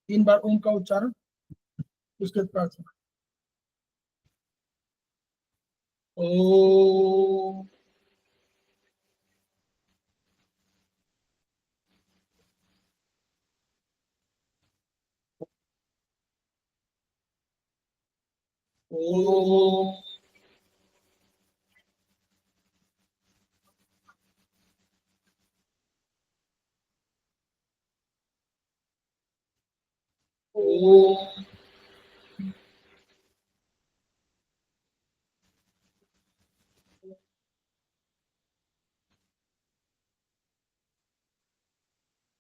3 बार ओम का उच्चारण, उसके बाद प्रार्थना। ओम ओम ओम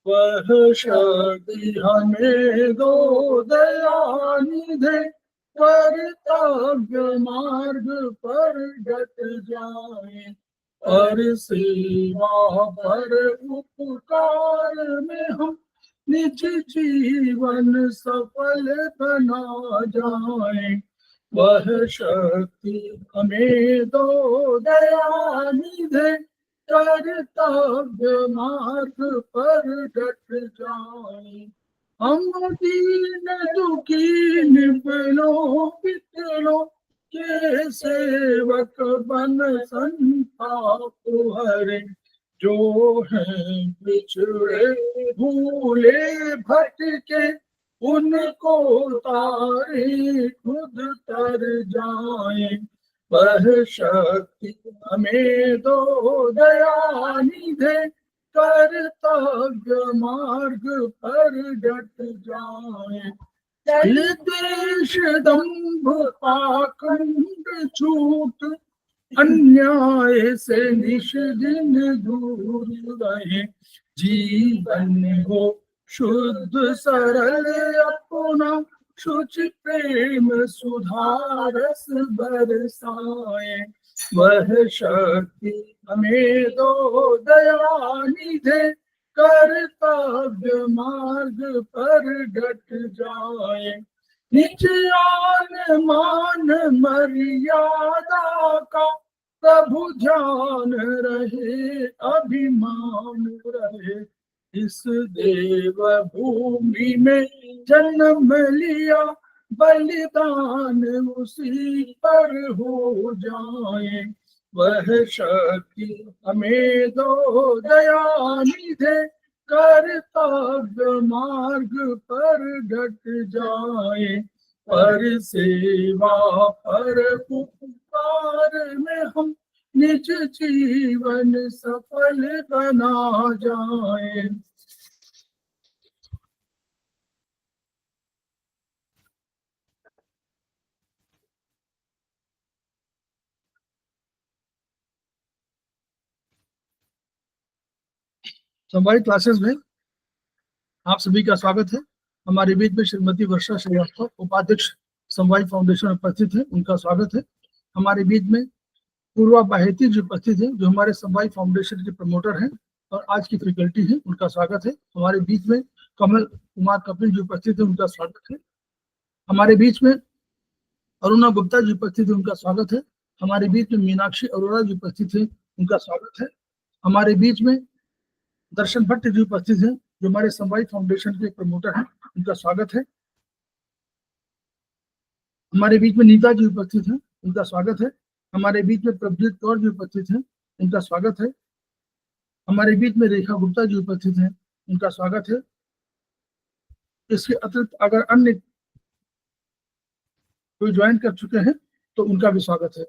वह शक्ति हमें दो दयानिधे, कर्तव्य मार्ग पर डट जाए, और सेवा पर उपकार में हम निज जीवन सफल बना जाए। वह शक्ति हमें दो दयानिधे, कर्तव्य मार्ग पर डट जाए। हम दीन दुखी निपलो पितलो के सेवक बन संताप हरे, जो है पिछड़े भूले भटके, उनको तारे खुद तर जाए। वह शक्ति हमें दो दयानिधे, कर्तव्य मार्ग पर डट जाए। छल द्वेष दंभ पाखंड छूट, अन्याय से निष दिन दूर रहे, जीवन हो शुद्ध सरल अपना, शुचि प्रेम सुधारस बरसाए। वह शक्ति हमें दो दयानिधे, कर्तव्य मार्ग पर डट जाए। निज आन मान मर्यादा का प्रभु ध्यान रहे, अभिमान रहे, इस देव भूमि में जन्म लिया, बलिदान उसी पर हो जाए। वह शक्ति हमें दो दयानिधे, कर्तव्य मार्ग पर डट जाए, पर सेवा पर उपकार में हम निज जीवन सफल बना जाए। हमारी क्लासेस में आप सभी का स्वागत है। हमारे बीच में श्रीमती वर्षा श्रीवास्तव, उपाध्यक्ष समवाय फाउंडेशन उपस्थित है, उनका स्वागत है। हमारे बीच में पूर्वा बाहेती जी उपस्थित है, जो हमारे समवाय फाउंडेशन के प्रमोटर हैं और आज की फैकल्टी है, उनका स्वागत है। हमारे बीच में कमल कुमार कपिल जी उपस्थित है, उनका स्वागत है। हमारे बीच में अरुणा गुप्ता जी उपस्थित है, उनका स्वागत है। हमारे बीच में मीनाक्षी अरोड़ा जी उपस्थित है, उनका स्वागत है। हमारे बीच में दर्शन भट्ट जी उपस्थित हैं, जो हमारे समवाय फाउंडेशन के प्रमोटर हैं, उनका स्वागत है। हमारे बीच में नीता जी उपस्थित हैं, उनका स्वागत है। हमारे बीच में प्रभजीत कौर जी उपस्थित हैं, उनका स्वागत है। हमारे बीच में रेखा गुप्ता जी उपस्थित हैं, उनका स्वागत है। इसके अतिरिक्त अगर अन्य कोई ज्वाइन कर चुके हैं तो उनका भी स्वागत है।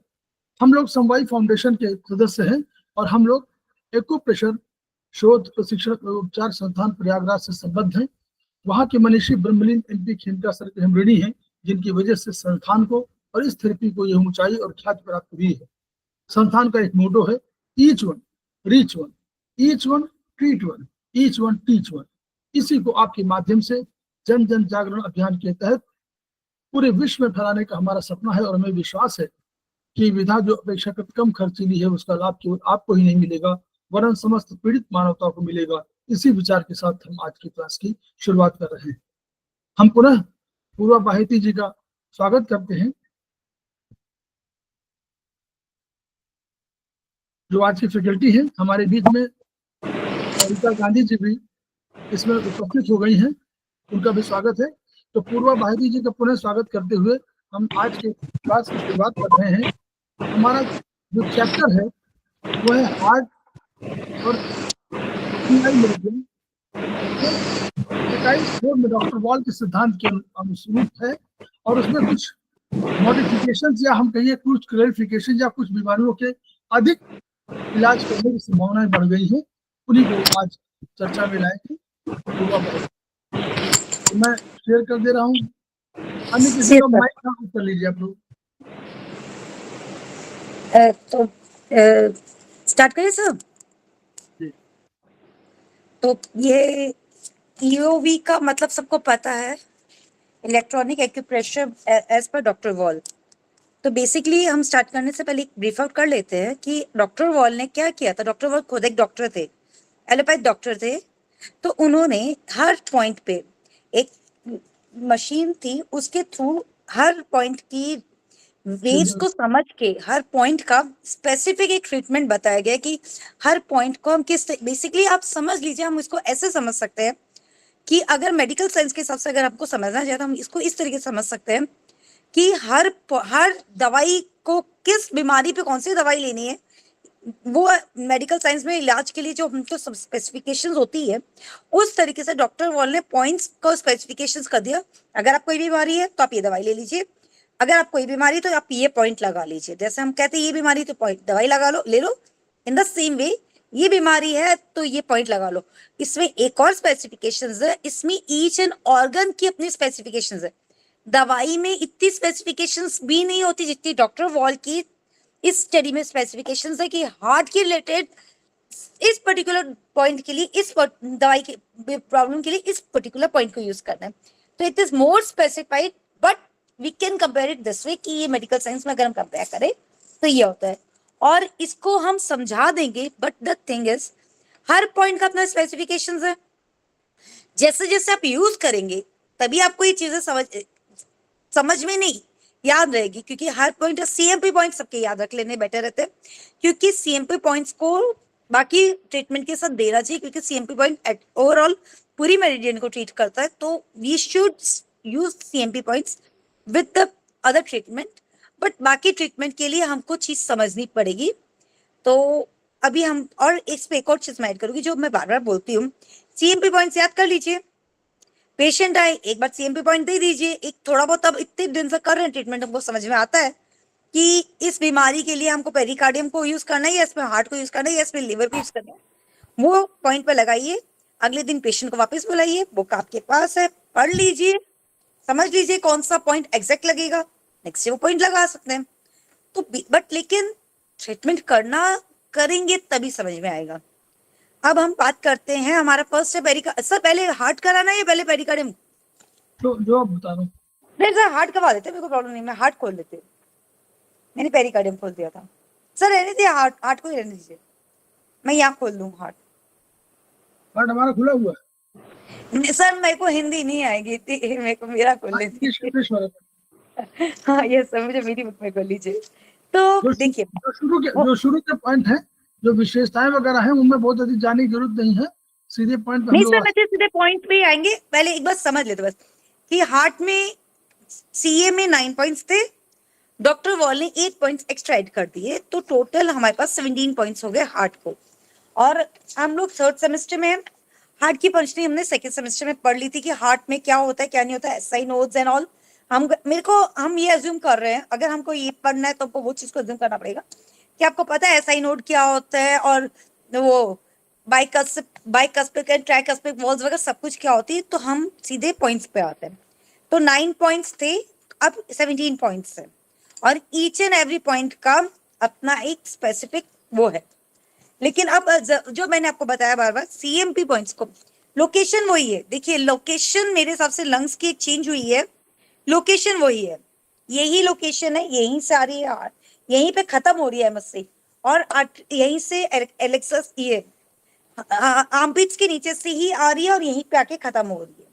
हम लोग समवाय फाउंडेशन के सदस्य हैं और हम लोग एक्यूप्रेशर शोध प्रशिक्षण और उपचार संस्थान प्रयागराज से संबद्ध हैं। वहाँ के मनीषी ब्रह्मलीन एमपी खेमका सर के हम ऋणी हैं, जिनकी वजह से संस्थान को और इस थेरेपी को यह ऊंचाई और ख्याति प्राप्त हुई है। संस्थान का एक मोटो है, each one reach one, each one treat one, each one teach one. इसी को आपके माध्यम से जन जन जागरण अभियान के तहत पूरे विश्व में फैलाने का हमारा सपना है और हमें विश्वास है कि विधा जो अपेक्षाकृत कम खर्चीली है, उसका लाभ केवल आपको ही नहीं मिलेगा वरन समस्त पीड़ित मानवता को मिलेगा। इसी विचार के साथ हम आज की क्लास की शुरुआत कर रहे हैं। हम पुनः पूर्वा बाहेती जी का स्वागत करते हैं, जो आज की फैकल्टी है। हमारे बीच में सरिता गांधी जी भी इसमें उपस्थित हो गई हैं। उनका भी स्वागत है। तो पूर्वा बाहिरी जी का पुनः स्वागत करते हुए हम आज के क्लास की शुरुआत कर रहे हैं। हमारा जो चैप्टर है वो है हार्ट और मेरिडियन, जो 27 में डॉक्टर वॉल के सिद्धांत के अनुरूप है, और उसमें कुछ मॉडिफिकेशंस या हम कहिए कुछ क्लैरिफिकेशन या कुछ बीमारियों के अधिक इलाज करने की संभावनाएं बढ़ गई है, उन्हीं को आज चर्चा में लाएंगे। तो मैं शेयर कर दे रहा हूँ, अन्य किसी का माइक ऑफ कर लीजिए आप लोग। तो स्टार्ट करें सब। तो ये ईओवी का मतलब सबको पता है, electronic acupressure as per doctor Voll. तो बेसिकली हम स्टार्ट करने से पहले एक ब्रीफ आउट कर लेते हैं कि डॉक्टर वॉल ने क्या किया था। डॉक्टर वॉल खुद एक डॉक्टर थे, एलोपैथ डॉक्टर थे। तो उन्होंने हर पॉइंट पे एक मशीन थी, उसके थ्रू हर पॉइंट की वेव्स को समझ के हर पॉइंट का स्पेसिफिक एक ट्रीटमेंट बताया गया कि हर पॉइंट को हम किस, बेसिकली आप समझ लीजिए, हम इसको ऐसे समझ सकते हैं कि अगर मेडिकल साइंस के हिसाब से अगर आपको समझना चाहे तो हम इसको इस तरीके से समझ सकते हैं कि हर दवाई को, किस बीमारी पे कौन सी दवाई लेनी है, वो मेडिकल साइंस में इलाज के लिए जो हमको स्पेसिफिकेशंस होती है, उस तरीके से डॉक्टर वॉल ने पॉइंट्स को स्पेसिफिकेशंस कर दिया। अगर आपको कोई बीमारी है तो आप ये दवाई ले लीजिए, अगर आपको कोई बीमारी तो आप ये पॉइंट लगा लीजिए। जैसे हम कहते हैं ये बीमारी तो पॉइंट दवाई लगा लो, ले लो। इन द सेम वे ये बीमारी है तो ये पॉइंट लगा लो। इसमें एक और स्पेसिफिकेशंस है, इसमें ईच एंड ऑर्गन की अपनी स्पेसिफिकेशंस है। दवाई में इतनी स्पेसिफिकेशंस भी नहीं होती जितनी डॉक्टर वॉल की इस स्टडी में स्पेसिफिकेशंस है कि हार्ट के रिलेटेड इस पर्टिकुलर पॉइंट के लिए, इस दवाई के प्रॉब्लम के लिए इस पर्टिकुलर पॉइंट को यूज करना है। तो it is more specified, but we can compare it this way कि ये मेडिकल साइंस में अगर हम कंपेयर करें तो ये होता है, और इसको हम समझा देंगे। But the thing is her point का अपना स्पेसिफिकेशंस है। जैसे जैसे आप यूज करेंगे तभी आपको ये चीजें समझ में नहीं याद रहेगी, क्योंकि हर पॉइंट सीएमपी पॉइंट सबके याद रख लेने बेटर रहते हैं, क्योंकि सीएमपी पॉइंट्स को बाकी ट्रीटमेंट के साथ देना चाहिए, क्योंकि सीएमपी पॉइंट ओवरऑल पूरी मेरिडियन को ट्रीट करता है। तो we should use CMP points with the other treatment, but बाकी ट्रीटमेंट के लिए हमको चीज समझनी पड़ेगी। तो अभी हम और इस पे एक और चीज मैं ऐड करूंगी जो मैं बार बार बोलती हूँ, सीएमपी पॉइंट्स याद कर लीजिए। पेशेंट आए एक बार सीएमपी पॉइंट दे दीजिए, एक थोड़ा बहुत, अब इतने दिन से कर रहे हैं ट्रीटमेंट, हमको समझ में आता है कि इस बीमारी के लिए हमको पेरिकार्डियम को यूज करना है या इसमें हार्ट को यूज करना है या इसमें लिवर को यूज करना है, वो पॉइंट पे लगाइए। अगले दिन पेशेंट को वापस बुलाइए, बुक आपके पास है, पढ़ लीजिए, समझ लीजिए कौन सा पॉइंट एग्जैक्ट लगेगा, नेक्स्ट वो पॉइंट लगा सकते हैं। तो बट लेकिन ट्रीटमेंट करना करेंगे तभी समझ में आएगा। अब हम बात करते हैं, हमारा फर्स्ट है पेरिका। सर पहले हार्ट कराना है या पहले पेरिकार्डियम? जो आप बता रहा हूँ। नहीं सर, हार्ट करवा देते, मेरे को प्रॉब्लम नहीं, मैं हार्ट खोल लेते। मैंने पेरिकार्डियम खोल दिया था। सर रहने दीजिए, हार्ट हार्ट को ही रहने दीजिए, मैं यहाँ खोल दूँ हार्ट। हार्ट हमारा खुला हुआ है सर मेरे को हिंदी नहीं आएगी इतनी, मेरे को मेरा खोल लेती। इंग्लिश वाला। हाँ ये सर, मुझे मेरी बुक में खोल लीजिए। तो देखिए जो शुरू के पॉइंट है, जो विशेषताएं वगैरह हैं, उनमें बहुत अधिक जाने की जरूरत नहीं है, सीधे पॉइंट पे हम नहीं लोग सर, मैं सीधे पॉइंट पे आएंगे। पहले एक बार समझ लेते बस कि हार्ट में सीए में 9 पॉइंट्स थे, डॉक्टर वॉल ने 8 पॉइंट्स एक्स्ट्रा ऐड कर दिए, तो टोटल हमारे पास 17 पॉइंट्स हो गए हार्ट को। और हम लोग 3rd सेमेस्टर में हार्ट की पंचनी हमने 2nd सेमेस्टर में पढ़ ली थी कि हार्ट में क्या होता है क्या नहीं होता है, एसआई नोड्स एंड ऑल। हम ये अज्यूम कर रहे हैं, अगर हमको ये पढ़ना है तो हमको वो चीज को अज्यूम करना पड़ेगा कि आपको पता है एसआई नोड क्या होता है, और वो बाइकस्पिक एंड ट्राइकस्पिक वॉल्स वगैरह सब कुछ क्या होती है। तो हम सीधे पॉइंट्स पे आते हैं। तो 9 पॉइंट्स थे, अब 17 पॉइंट्स है, और ईच एंड एवरी पॉइंट का अपना एक स्पेसिफिक वो है। लेकिन अब जो मैंने आपको बताया बार बार, सीएमपी पॉइंट्स को लोकेशन वही है। देखिए लोकेशन मेरे हिसाब से लंग्स की एक चेंज हुई है, लोकेशन वही है, यही लोकेशन है, यहीं से आ रही है, यहीं पे खत्म हो रही है एमएससी, और यहीं से एलेक्सस ये आर्मपिट्स के नीचे से ही आ रही है और यहीं पे आके खत्म हो रही है।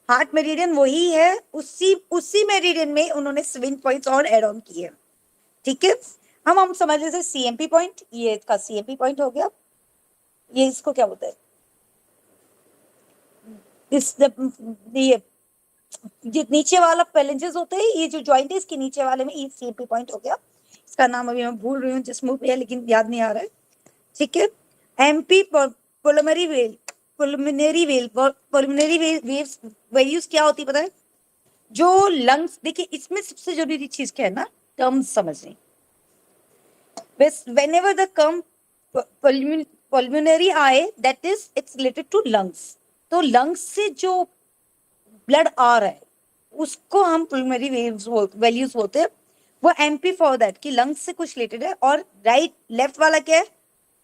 हार्ट मेरिडियन वही है, उसी मेरिडियन में उन्होंने 7 पॉइंट्स और एड ऑन किए। ठीक है, हम समझ लेते सीएमपी पॉइंट, ये इसका सीएमपी पॉइंट हो गया। ये इसको क्या बोलते हैं, ये नीचे वाला पेलेंजेस होते हैं, ये जो जॉइंट है इसके नीचे वाले में, ये सीएमपी पॉइंट हो गया। इसका नाम अभी मैं भूल रही हूँ जिस मुंह पे है, लेकिन याद नहीं आ रहा है। ठीक है, MP pulmonary well, pulmonary well, pulmonary waves values क्या होती है पता है? जो लंग्स, देखिए इसमें सबसे जरूरी चीज क्या है ना, टर्म्स समझनी। whenever the term pulmonary आए, that is it's related to lungs। तो lungs से जो ब्लड आ रहा है उसको हम पुलमरी वैल्यूज बोलते हैं। वो एमपी फॉर दैट कि लंग्स से कुछ रिलेटेड है। और राइट लेफ्ट वाला क्या है?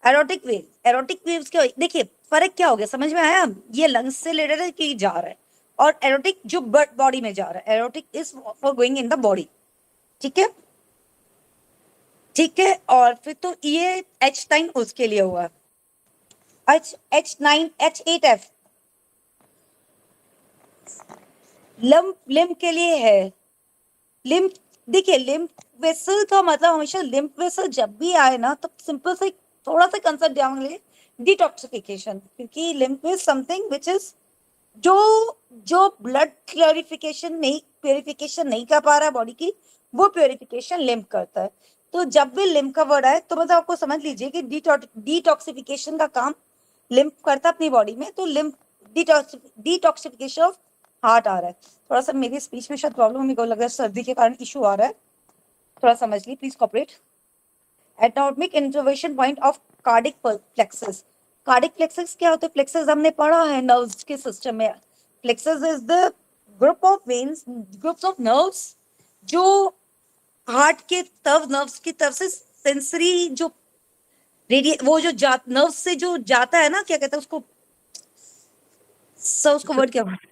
Erotic wave. एरोटिक वेव्स क्या, देखिए फर्क क्या हो गया, समझ में आया? ये लंग्स से रिलेटेड है कि जा रहा है, और एरोटिक जो बॉडी में जा रहा है, aortic is for going in the body. ठीक है, ठीक है। और फिर तो ये H9 उसके लिए हुआ, H9 H8F लिम्फ के लिए है। लिम्फ, देखिए लिम्फ वेसल का मतलब हमेशा लिम्फ वेसल जब भी आए ना, तो सिंपल से थोड़ा सा कंसेप्ट ध्यान ले, डिटॉक्सिफिकेशन। क्योंकि lymph is something which is जो ब्लड प्योरिफिकेशन नहीं कर पा रहा है बॉडी की, वो प्योरिफिकेशन लिम्फ करता है। तो जब भी लिम्फ का वर्ड आए तो मतलब आपको समझ लीजिए कि डिटॉक्सिफिकेशन का काम लिम्फ करता है अपनी बॉडी में। तो लिम्फ डिटॉक्सिफिकेशन ऑफ हार्ट आ रहा है। थोड़ा सा मेरी स्पीच में शायद प्रॉब्लम, मेरे को लग रहा है सर्दी के कारण इशू आ रहा है, थोड़ा समझ ली please, cooperate. Anatomic intervention point of cardiac plexus. Cardiac plexus क्या होता है? प्लेक्सस हमने पढ़ा है नर्व्स के सिस्टम में। Plexus is the group of veins, groups of nerves जो हार्ट के नर्व्स की तरफ से सेंसरी जो वो जो नर्व से जो जाता है ना, क्या कहते हैं उसको, उसको वर्ड क्या बोलते हैं?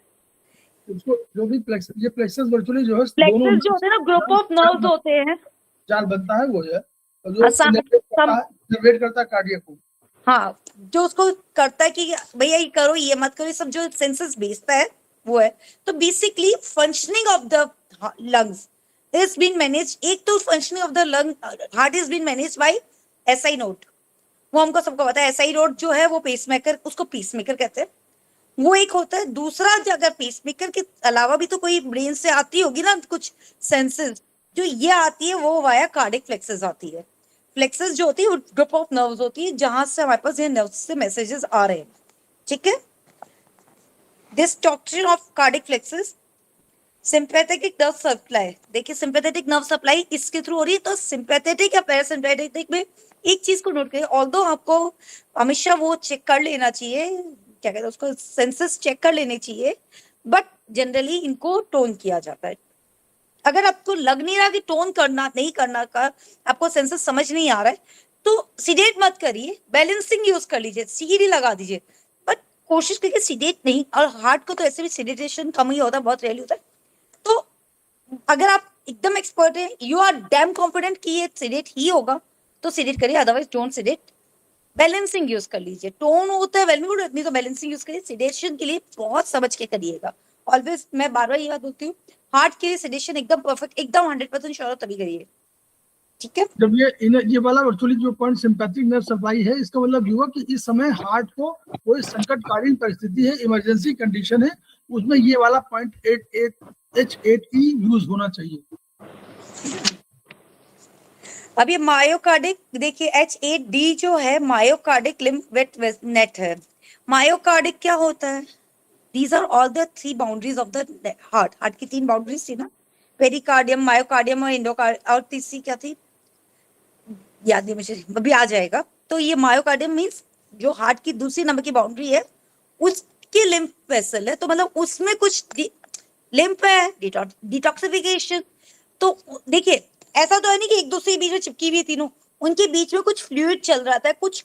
उसको जो भी ये प्लेक्सस वर्चुअली जो है प्लेक्सस जो होते हैं ना, ग्रुप ऑफ नर्व्स होते हैं, जाल बनता है वो है, और जो इनर्वेट करता है कार्डियक को। हाँ, जो उसको करता है कि भैया ये करो ये मत करो, ये सब जो सेंसेस भेजता है वो है। तो basically functioning of the lungs is been manage, एक तो functioning of the lung heart is been manage by SI node. वो हमको सबको पता है, एसआई नोड जो है वो पेसमेकर, उसको पेसमेकर कहते हैं, वो एक होता है। दूसरा, अगर पेसमेकर के अलावा भी तो कोई ब्रेन से आती होगी ना कुछ सेंसेस, जो ये आती है वो वाया कार्डिक फ्लेक्सस आती है। फ्लेक्सस जो होती है वो ग्रुप ऑफ नर्व्स होती है जहां से हमारे पास ये नर्व्स से मैसेजेस आ रहे हैं। ठीक है, this toxin of cardiac plexus sympathetic nerve supply. देखिए सिंपैथेटिक नर्व सप्लाई इसके थ्रू हो रही है। तो सिंपैथेटिक या पैरासिम्पैथेटिक में एक चीज को नोट करिए, ऑल्दो आपको हमेशा वो चेक कर लेना चाहिए, क्या कहते हैं उसको, सेंसेस चेक कर लेने चाहिए, बट जनरली इनको टोन किया जाता है। अगर आपको लग नहीं रहा कि टोन करना नहीं करना का, आपको सेंसेस समझ नहीं आ रहा है, तो सीडेट मत करिए, बैलेंसिंग यूज कर लीजिए, सीडी लगा दीजिए, बट कोशिश करिए सीडेट नहीं। और हार्ट को तो ऐसे भी सीडेटेशन कम ही होता है, बहुत रेयरली होता है। तो अगर आप एकदम एक्सपर्ट है, यू आर डैम कॉन्फिडेंट कि ये सीडेट ही होगा, तो सीडेट करिए, otherwise don't seeded. Balancing use कर लीजिए, टोन होता है वेल गुड, नहीं तो बैलेंसिंग यूज करिए। सिडेशन के लिए बहुत समझ के करिएगा। ऑलवेज मैं बार बार ये बात बोलती हूँ, हार्ट के लिए सिडेशन एकदम परफेक्ट, एकदम 100% श्योर तभी करिए। ठीक है, जब ये वाला वर्चुअली जो पॉइंट सिंपैथिक नर्व सप्लाई है, इसका मतलब ये हुआ कि इस समय हार्ट को कोई संकटकालीन परिस्थिति है, इमरजेंसी कंडीशन है, उसमें ये वाला पॉइंट H8E यूज होना चाहिए। अब ये मायोकार्डिक, देखिए H8D जो है मायोकार्डिक लिम्फ वेट नेट है। मायोकार्डिक क्या होता है? These are all the three boundaries of the heart। Heart की 3 बाउंड्रीज थी ना, पेरिकार्डियम, मायोकार्डियम और इंडोकार्डियम, और तीसरी क्या थी याद नहीं मुझे, अभी आ जाएगा। तो ये मायोकार्डियम मींस जो हार्ट की दूसरी नंबर की बाउंड्री है, उसकी लिम्फ वेसल है। तो मतलब उसमें कुछ लिम्फ है, डिटॉक्सिफिकेशन। तो देखिए ऐसा तो है नहीं कि एक दूसरे के बीच में चिपकी हुई है तीनों, उनके बीच में कुछ फ्लूइड चल रहा था, कुछ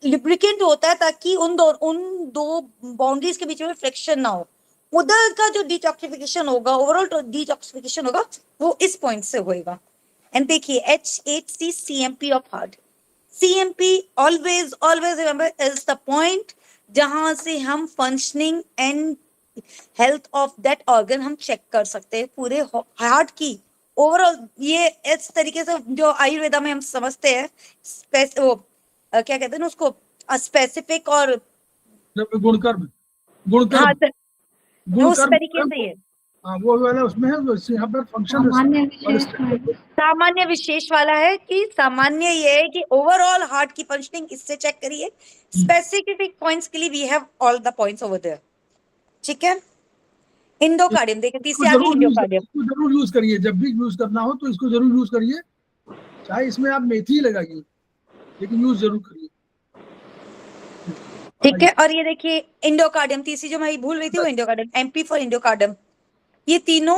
लिब्रिकेंट होता है ताकि उन दो बाउंड्रीज के बीच में फ्रिक्शन ना हो। उधर का जो डिटॉक्सिफिकेशन होगा, ओवरऑल डिटॉक्सिफिकेशन होगा, वो इस पॉइंट से होएगा। एंड देखिए H8C CMP of heart, CMP always remember is the point जहां से हम functioning and health of that organ हम चेक कर सकते हैं, पूरे हार्ट की ओवरऑल। ये इस तरीके से जो आयुर्वेदा में हम समझते हैं, वो क्या कहते हैं ना उसको, स्पेसिफिक और गुणकर्म गुणकर हाँ सर, वो उस गुणकर तरीके से ही है। हाँ वो वाला उसमें है, यहाँ पर फंक्शन सामान्य विशेष वाला है कि सामान्य ये है कि ओवरऑल हार्ट की फंक्शनिंग इससे चेक करिए, स्पेसिफिक पॉइंट्स के लिए we have all the points over there, ठीक है। इंडोकार्डियम देखिए, तीसरे आगे इंडोकार्डियम। इसको जरूर यूज करिए, जब भी यूज करना हो तो इसको जरूर यूज करिए, चाहे इसमें आप मेथी लगाइए, लेकिन यूज जरूर करिए, ठीक है। और ये देखिए इंडोकार्डियम, तीसरी जो मैं भूल रही थी वो इंडोकार्डियम, एमपी फॉर इंडोकार्डियम। ये तीनों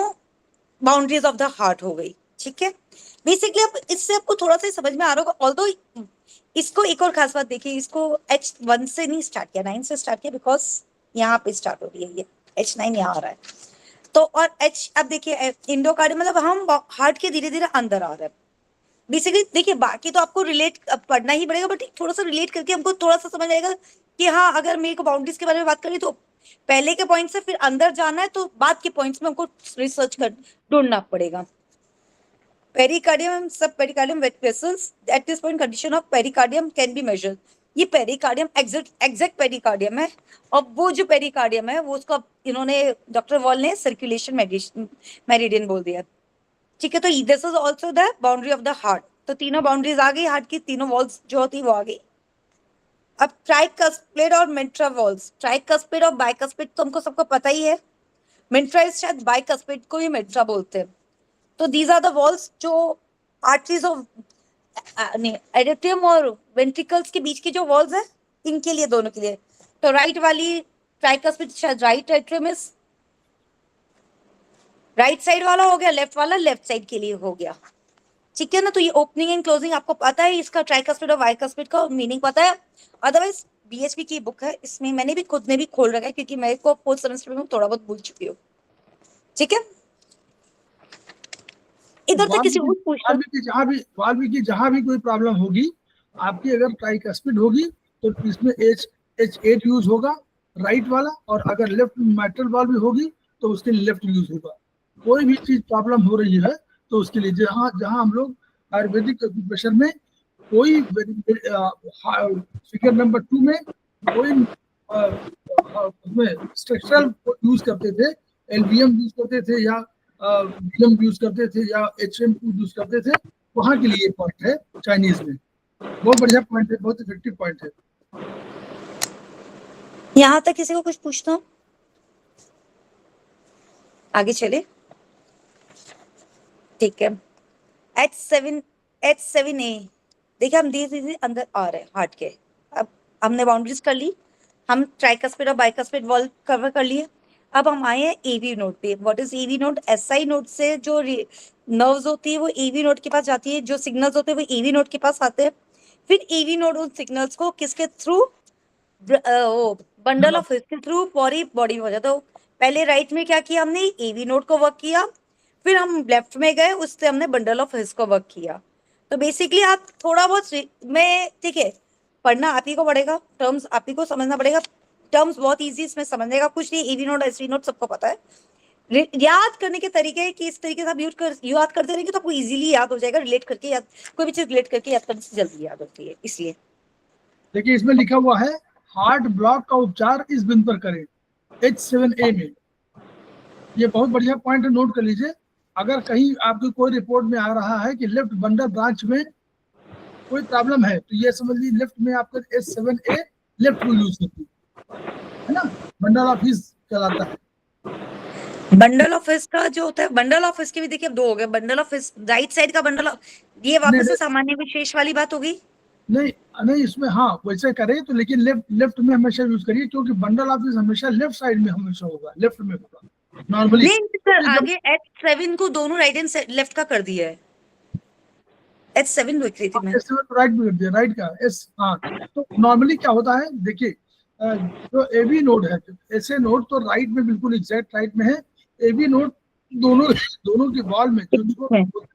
बाउंड्रीज ऑफ द हार्ट हो गई, ठीक है। बेसिकली अब इससे आपको थोड़ा सा समझ में आ रहा होगा, ऑल्दो इसको एक और खास बात देखिए, इसको H1 से नहीं स्टार्ट किया, 9 से स्टार्ट किया, बिकॉज यहाँ पे स्टार्ट हो रही है, ये H9 यहाँ आ रहा है। तो और H, अब देखिए इंडोकार्डियम मतलब हम हार्ट के धीरे धीरे अंदर आ रहे हैं। बेसिकली देखिए बाकी तो आपको रिलेट पढ़ना ही पड़ेगा, बट थोड़ा सा रिलेट करके हमको थोड़ा सा समझ आएगा कि हाँ, अगर मेरे को बाउंड्रीज के बारे में बात करें तो पहले के पॉइंट से फिर अंदर जाना है, तो बाद के पॉइंट्स में हमको रिसर्च कर ढूंढना पड़ेगा। पेरिकार्डियम, सब pericardium vessels at this point condition of pericardium can be measured. ये पेरिकार्डियम एग्जैक्ट पेरिकार्डियम है, और वो जो पेरिकार्डियम है वो उसका इन्होंने डॉक्टर वॉल ने सर्कुलेशन मेरिडियन बोल दिया, ठीक है। तो this is also the boundary of the heart. तो तीनों बाउंड्रीज आ गई हार्ट की, तीनों वॉल्स जो होती है वो आ गई। अब ट्राइकस्पिड और मेंट्रा वॉल्स, ट्राइकस्पिड और बाइकस्पिड तो हमको सबको पता ही है, मेंट्रा शायद बाइकस्पिड को ही मेंट्रा बोलते हैं। तो दीज आर द वॉल्स जो आर्टरीज ऑफ एडिट्रियम और वेंट्रिकल्स के बीच की जो वॉल्स है, इनके लिए, दोनों के लिए। तो राइट वाली ट्राइकस्पिड शायद राइट एट्रियम, राइट साइड वाला हो गया, लेफ्ट वाला लेफ्ट साइड के लिए हो गया, ठीक है ना। तो ये ओपनिंग एंड क्लोजिंग आपको पता है, इसका ट्राइकस्पिड और बाइकस्पिड का मीनिंग पता है। अदरवाइज बीएचपी की बुक है, इसमें मैंने भी खुद ने भी खोल रखा है, क्योंकि मेरे को फोर्थ सेमेस्टर में थोड़ा बहुत भूल चुकी हूँ, ठीक है। इधर से किसी और पूछना, वाल्मीकि जहां भी कोई प्रॉब्लम होगी आपकी, अगर ट्राइकस्पिड होगी तो इसमें H8 यूज होगा राइट वाला, और अगर लेफ्ट माइट्रल वाल्व होगी तो उसके लिए लेफ्ट यूज होगा। कोई भी चीज प्रॉब्लम हो रही है तो उसके लिए जहां जहां हम लोग आयुर्वेदिक एक्यूप्रेशर में कोई फिगर नंबर 2 में कोई उसमें स्ट्रक्चरल यूज करते थे, LVM यूज करते थे, या BM यूज करते थे, या HM यूज करते थे, वहां के लिए पॉइंट है चाइनीज में। बहुत बढ़िया पॉइंट है, बहुत इफेक्टिव पॉइंट है। यहाँ तक किसी को कुछ पूछना हो? आगे चले, ठीक है। H7A देखिए, हम धीरे धीरे अंदर आ रहे हैं हार्ट के। अब हमने बाउंड्रीज कर ली, हम ट्राइकस्पिड और बाइकस्पिड वॉल्व कवर कर लिए। अब हम आए हैं एवी नोड पे। What is AV node? SI node से जो नर्व्स होती है वो एवी नोड के पास जाती है, जो सिग्नल्स होते हैं वो एवी नोड के पास आते हैं। फिर एवी नोड उन सिग्नल्स को किसके थ्रू, बंडल ऑफ हिस के थ्रू पूरी बॉडी में हो जाता है। पहले राइट में क्या किया हमने, एवी नोड को वर्क किया, फिर हम लेफ्ट में गए, उससे हमने बंडल ऑफ हिस को वर्क किया। तो बेसिकली आप थोड़ा बहुत में, ठीक है, पढ़ना आप ही को पड़ेगा, टर्म्स आप ही को समझना पड़ेगा। टर्म्स बहुत इजी, इसमें समझने का कुछ नहीं। एवी नोड एसवी नोड सबको पता है। याद करने के तरीके कि इस तरीके से आप याद करते रहेंगे तो आपको इजीली याद हो जाएगा। रिलेट करके याद, कोई भी चीज रिलेट करके याद करने से जल्दी याद होती है, इसलिए। देखिए इसमें लिखा हुआ है हार्ट ब्लॉक का उपचार इस बिंदु पर करें, H7A में। ये बहुत बढ़िया पॉइंट नोट कर लीजिए। अगर कहीं आपकी कोई रिपोर्ट में आ रहा है कि लेफ्ट बंडल ब्रांच में कोई प्रॉब्लम है, तो ये समझ लीजिए लेफ्ट में आपका H7A लेफ्ट को यूज करती है ना, बंडल ऑफ हिस कहलाता है। बंडल ऑफ हिस का जो होता है, बंडल ऑफ हिस के भी देखिए अब दो हो गए। Bundle of his right side का बंडल, ये वापस से सामान्य विशेष वाली बात होगी। नहीं इसमें हाँ वैसे करें तो, लेकिन लेफ्ट में हमेशा यूज करिए, क्योंकि बंडल ऑफ हिस हमेशा लेफ्ट साइड में हमेशा होगा, लेफ्ट में होगा नॉर्मली। नहीं सर, आगे H7 को दोनों राइट एंड लेफ्ट का कर दिया है। H7 लिख रही थी मैं, H7 राइट में कर दिया, राइट का एस। हाँ, तो नॉर्मली क्या होता है, देखिए जो एवी नोड है, एसए नोड तो राइट में बिल्कुल एग्जैक्ट राइट में है। एवी नोड दोनों के वॉल में, जो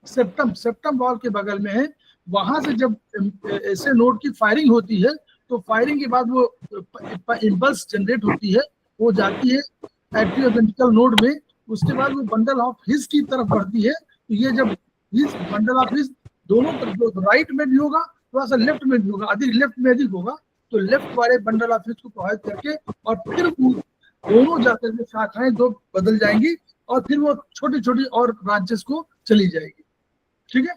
सेप्टम वॉल के बगल में है, वहां से जब एसए नोड की फायरिंग होती है, तो फायरिंग के बाद वो इंपल्स जनरेट होती है, वो जाती है एट्रियोवेंट्रिकल नोड में। उसके बाद वो बंडल ऑफ हिस की तरफ बढ़ती है। तो ये जब बंडल ऑफ हिस दोनों तरफ, राइट में भी होगा, थोड़ा सा लेफ्ट में भी होगा, अधिक लेफ्ट में अधिक होगा, तो लेफ्ट वाले बंडल ऑफ हिस को प्रभावित करके और फिर दोनों जाकर के शाखाएं दो बदल जाएंगी और फिर वो छोटी छोटी और ब्रांचेस को चली जाएगी। ठीक है,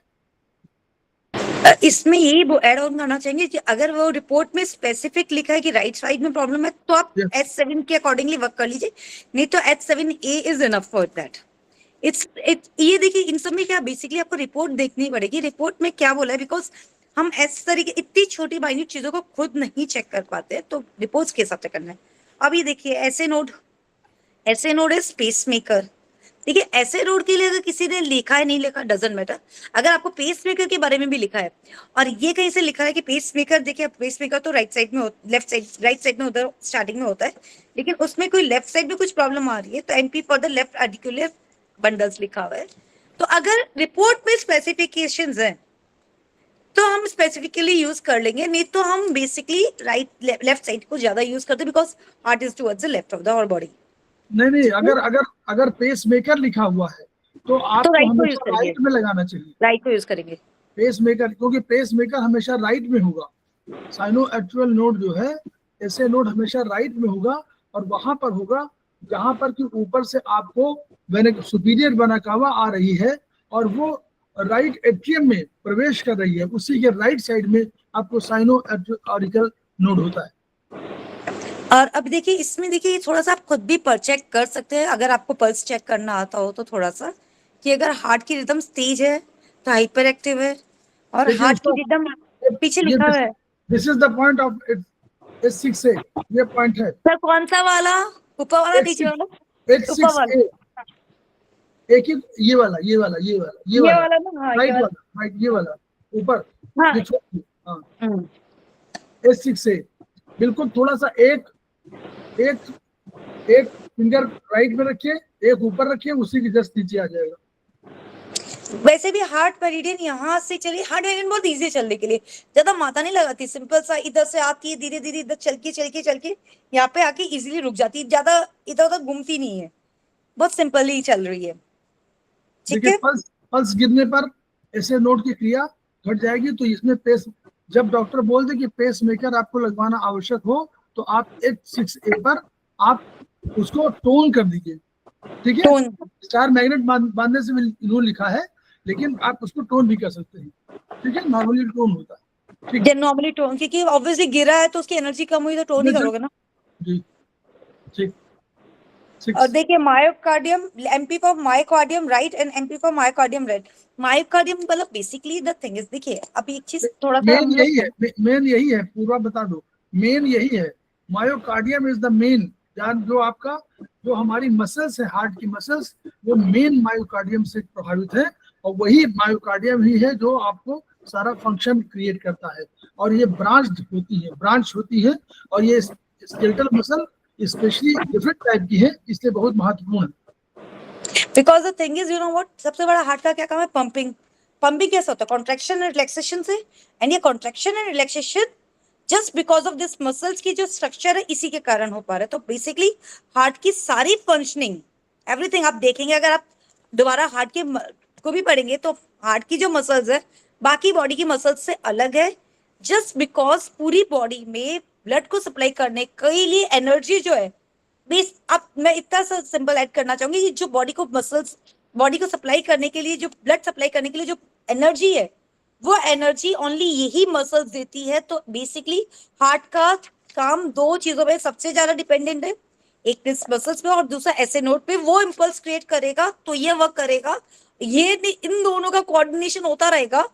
इसमें यही ऐड ऑन करना चाहेंगे कि अगर वो रिपोर्ट में स्पेसिफिक लिखा है कि राइट साइड में प्रॉब्लम है तो आप Yes. H7 के अकॉर्डिंगली वर्क कर लीजिए, नहीं तो H7A is enough for that. It's ये देखिए, इन सब में क्या बेसिकली आपको रिपोर्ट देखनी पड़ेगी, रिपोर्ट में क्या बोला है, बिकॉज हम इस तरीके इतनी छोटी माइन्यूट चीजों को खुद नहीं चेक कर पाते हैं, तो रिपोर्ट्स के हिसाब से करना है। अभी देखिए ऐसे नोड है स्पेस मेकर। देखिए ऐसे नोड के लिए अगर किसी ने लिखा है नहीं लिखा डजंट मैटर, अगर आपको पेस मेकर के बारे में भी लिखा है और ये कहीं से लिखा है कि पेस मेकर, देखिए पेस मेकर तो राइट साइड में लेफ्ट साइड राइट साइड में उधर स्टार्टिंग में होता है, लेकिन उसमें कोई लेफ्ट साइड में कुछ प्रॉब्लम आ रही है तो MP for the left articular bundles लिखा हुआ है। तो अगर रिपोर्ट में स्पेसिफिकेशंस हैं तो हम स्पेसिफिकली यूज कर लेंगे, नहीं तो हम बेसिकली लेफ्ट साइड को ज्यादा यूज करते हैं because heart is towards the left of the और बॉडी। नहीं, अगर अगर अगर पेस मेकर लिखा हुआ है तो तो आपको राइट को यूज हमेशा करेंगे, राइट में लगाना चाहिए राइट को यूज करेंगे। पेस मेकर, क्योंकि पेस मेकर हमेशा राइट में होगा। साइनो एक्चुअल नोड जो है, ऐसे नोड हमेशा राइट में होगा और वहां पर होगा जहां पर कि ऊपर से आपको सुपीरियर वेनाकावा आ रही है और वो राइट एट्रियम में प्रवेश कर रही है, उसी के राइट साइड में आपको साइनो ऑरिकल नोड होता है। और अब देखिए इसमें देखिए थोड़ा सा आप खुद भी पर चेक कर सकते हैं, अगर आपको पल्स चेक करना आता हो तो थोड़ा सा, कि अगर हार्ट की रिदम तेज है तो हाइपर एक्टिव है, और देखिए हार्ट की उसका रिदम पीछे ये लिखा हुआ है। This is the point of H6A, ये पॉइंट है सर कौन सा वाला, ऊपर वाला नीचे वाला? ऊपर वाला, H6A। एक ही ये वाला ये वाला ना, हाँ ये राइट वाला, वाला, राइट ये वाला ऊपर, हाँ। ये छोटी, हाँ हम्म। H6A। बिल्कुल थोड़ा सा एक एक एक फिंगर राइट में रखिए, एक ऊपर रखिए, उसी की जस्ट नीचे आ जाएगा। वैसे भी हार्ट मेरिडियन यहाँ से चलिए, हार्ट मेरिडियन बहुत इजी है चलने के लिए, ज्यादा माथा नहीं लगाती, सिंपल सा इधर से आती है धीरे धीरे, इधर चल के यहाँ पे आके इजीली रुक जाती है, ज्यादा इधर उधर घूमती नहीं है, बहुत सिंपली चल रही है। ठीक देखिए है, पल्स पल्स गिरने पर ऐसे नोड की क्रिया घट जाएगी। तो इसमें पेस, जब डॉक्टर बोल दे कि पेस मेकर आपको लगवाना आवश्यक हो तो आप H6A पर आप उसको टोन कर दीजिए। ठीक है, टोन, स्टार मैग्नेट बांधने से भी इन्होंने लिखा है, लेकिन आप उसको टोन भी कर सकते हैं। ठीक है, नॉर्मली टोन होता है। ठीक है, नॉर्मली टोन, क्योंकि ऑब्वियसली गिरा है तो उसकी एनर्जी कम हुई तो टोन ही करोगे ना। जी ठीक। और 6 देखिए myocardium, MP for myocardium right and MP for myocardium left. Myocardium मतलब बेसिकली द थिंग इज, देखिए अब एक चीज थोड़ा सा मेन हम यही है, लोग, मेन यही है, पूरा बता दो। मेन यही है, मायोकार्डियम इज द मेन, जान जो आपका जो हमारी मसल्स है, हार्ट की मसल्स, वो मेन मायोकार्डियम से प्रभावित है और वही मायोकार्डियम ही है जो आपको सारा फंक्शन क्रिएट करता है। और ये ब्रांच होती है और ये skeletal muscle specially different type की है, इसलिए बहुत महत्वपूर्ण है। Because the thing is, you know what, सबसे बड़ा हार्ट का क्या काम है? पंपिंग। पंपिंग कैसे होता है? कॉन्ट्रैक्शन एंड रिलैक्सेशन से, एंड ये contraction and relaxation just because of this muscles की जो स्ट्रक्चर है इसी के कारण हो पा रहा है। तो बेसिकली हार्ट की सारी फंक्शनिंग, एवरीथिंग आप देखेंगे, अगर आप दोबारा हार्ट के को भी पढ़ेंगे तो हार्ट की जो मसल्स है बाकी बॉडी की मसल्स से अलग है, जस्ट बिकॉज पूरी बॉडी में ब्लड को सप्लाई करने के लिए एनर्जी जो है, बेस अब मैं इतना सा सिंपल ऐड करना चाहूंगी कि जो बॉडी को सप्लाई करने के लिए, जो ब्लड सप्लाई करने के लिए जो एनर्जी है, वो एनर्जी ओनली यही मसल्स देती है। तो बेसिकली हार्ट का काम दो चीजों पे सबसे ज्यादा डिपेंडेंट है, एक इस मसल्स पे और दूसरा ऐसे नोड पे, वो इंपल्स क्रिएट करेगा तो ये वर्क करेगा, ये इन दोनों का कोऑर्डिनेशन होता रहेगा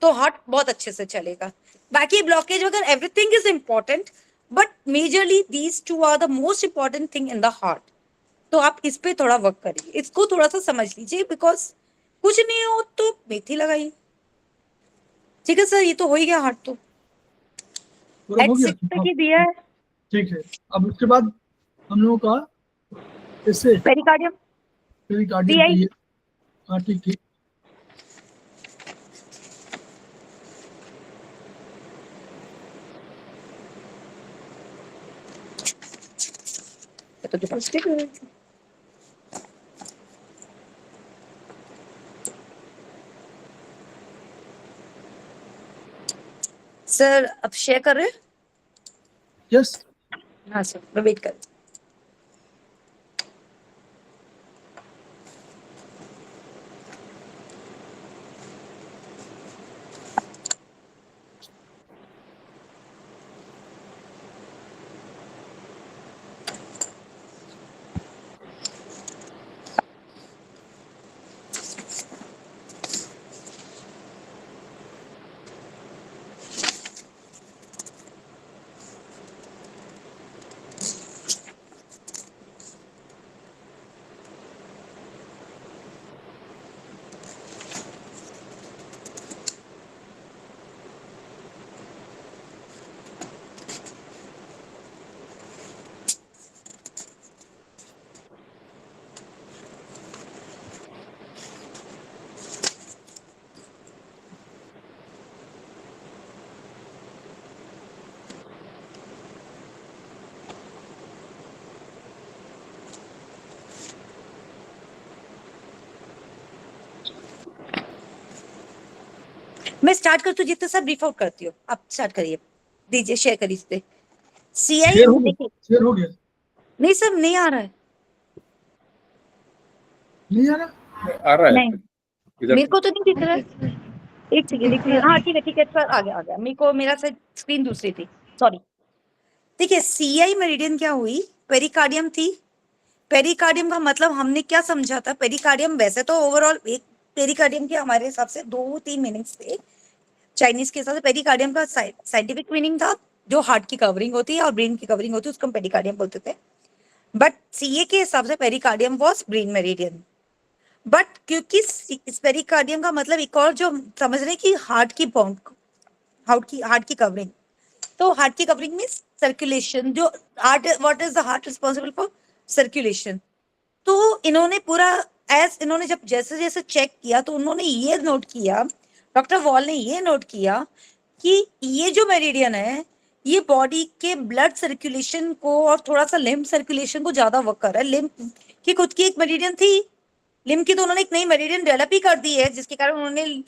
तो हार्ट बहुत अच्छे से चलेगा। बाकी ब्लॉकेज वगैरह everything is important, but majorly these two are the most important thing in the heart. तो आप इस पे थोड़ा वर्क करिए, इसको थोड़ा सा समझ लीजिए, बिकॉज कुछ नहीं हो तो मेथी लगाइए। ठीक है सर, ये तो हो ही गया हार्ट तो, पूरा हो एट गया। 6 तक ही दिया है। ठीक है, अब उसके बाद हम लोगों का इससे पेरिकार्डियम, पेरिकार्डियम पीआई, चाहिए। हाँ ठीक ठीक। तो डिपॉजिट है। सर अब शेयर कर रहे हैं? यस, हाँ सर, मैं वेट कर, मैं स्टार्ट करती हूँ, जितने सब ब्रीफ आउट करती हूँ, आप स्टार्ट करिए, दीजिए, शेयर करिए इस पे। सीआई शेयर हो गया नहीं सर, नहीं आ रहा है, नहीं आ रहा आ रहा है नहीं इधर मेरे को तो नहीं दिख रहा है। एक सेकंड देखिए, हाँ ठीक है सर, आ गया। मेरे को, मेरा से स्क्रीन दूसरी थी, सॉरी। देखिए सीआई मेरिडियन क्या हुई, पेरिकार्डियम थी। पेरिकार्डियम का मतलब हमने क्या समझा था, पेरिकार्डियम वैसे तो ओवरऑल एक पेरिकार्डियम के हमारे हिसाब से 2-3 मीनिंग्स थे चाइनीज के हिसाब से। पेरिकार्डियम का साइंटिफिक मीनिंग था जो हार्ट की कवरिंग होती है और ब्रेन की कवरिंग होती है, उसको हम पेरिकार्डियम बोलते थे। बट सीए के हिसाब से pericardium was brain meridian. But क्योंकि इस पेरिकार्डियम का मतलब एक और जो समझ रहे हैं कि हार्ट की बाउंड, हार्ट की कवरिंग, तो हार्ट की कवरिंग में सर्कुलेशन, जो heart, what is the heart responsible for circulation. तो इन्होंने पूरा इन्होंने जब जैसे जैसे चेक किया तो उन्होंने ये नोट किया, डॉक्टर वॉल ने ये नोट किया कि ये जो मेरिडियन है ये बॉडी के ब्लड सर्कुलेशन को और थोड़ा सा लिम्फ सर्कुलेशन को ज्यादा वर्क कर रहा है। लिम्फ की खुद की एक मेरिडियन थी, लिम्फ की तो उन्होंने एक नई मेरिडियन डेवलप ही कर दी है, जिसके कारण उन्होंने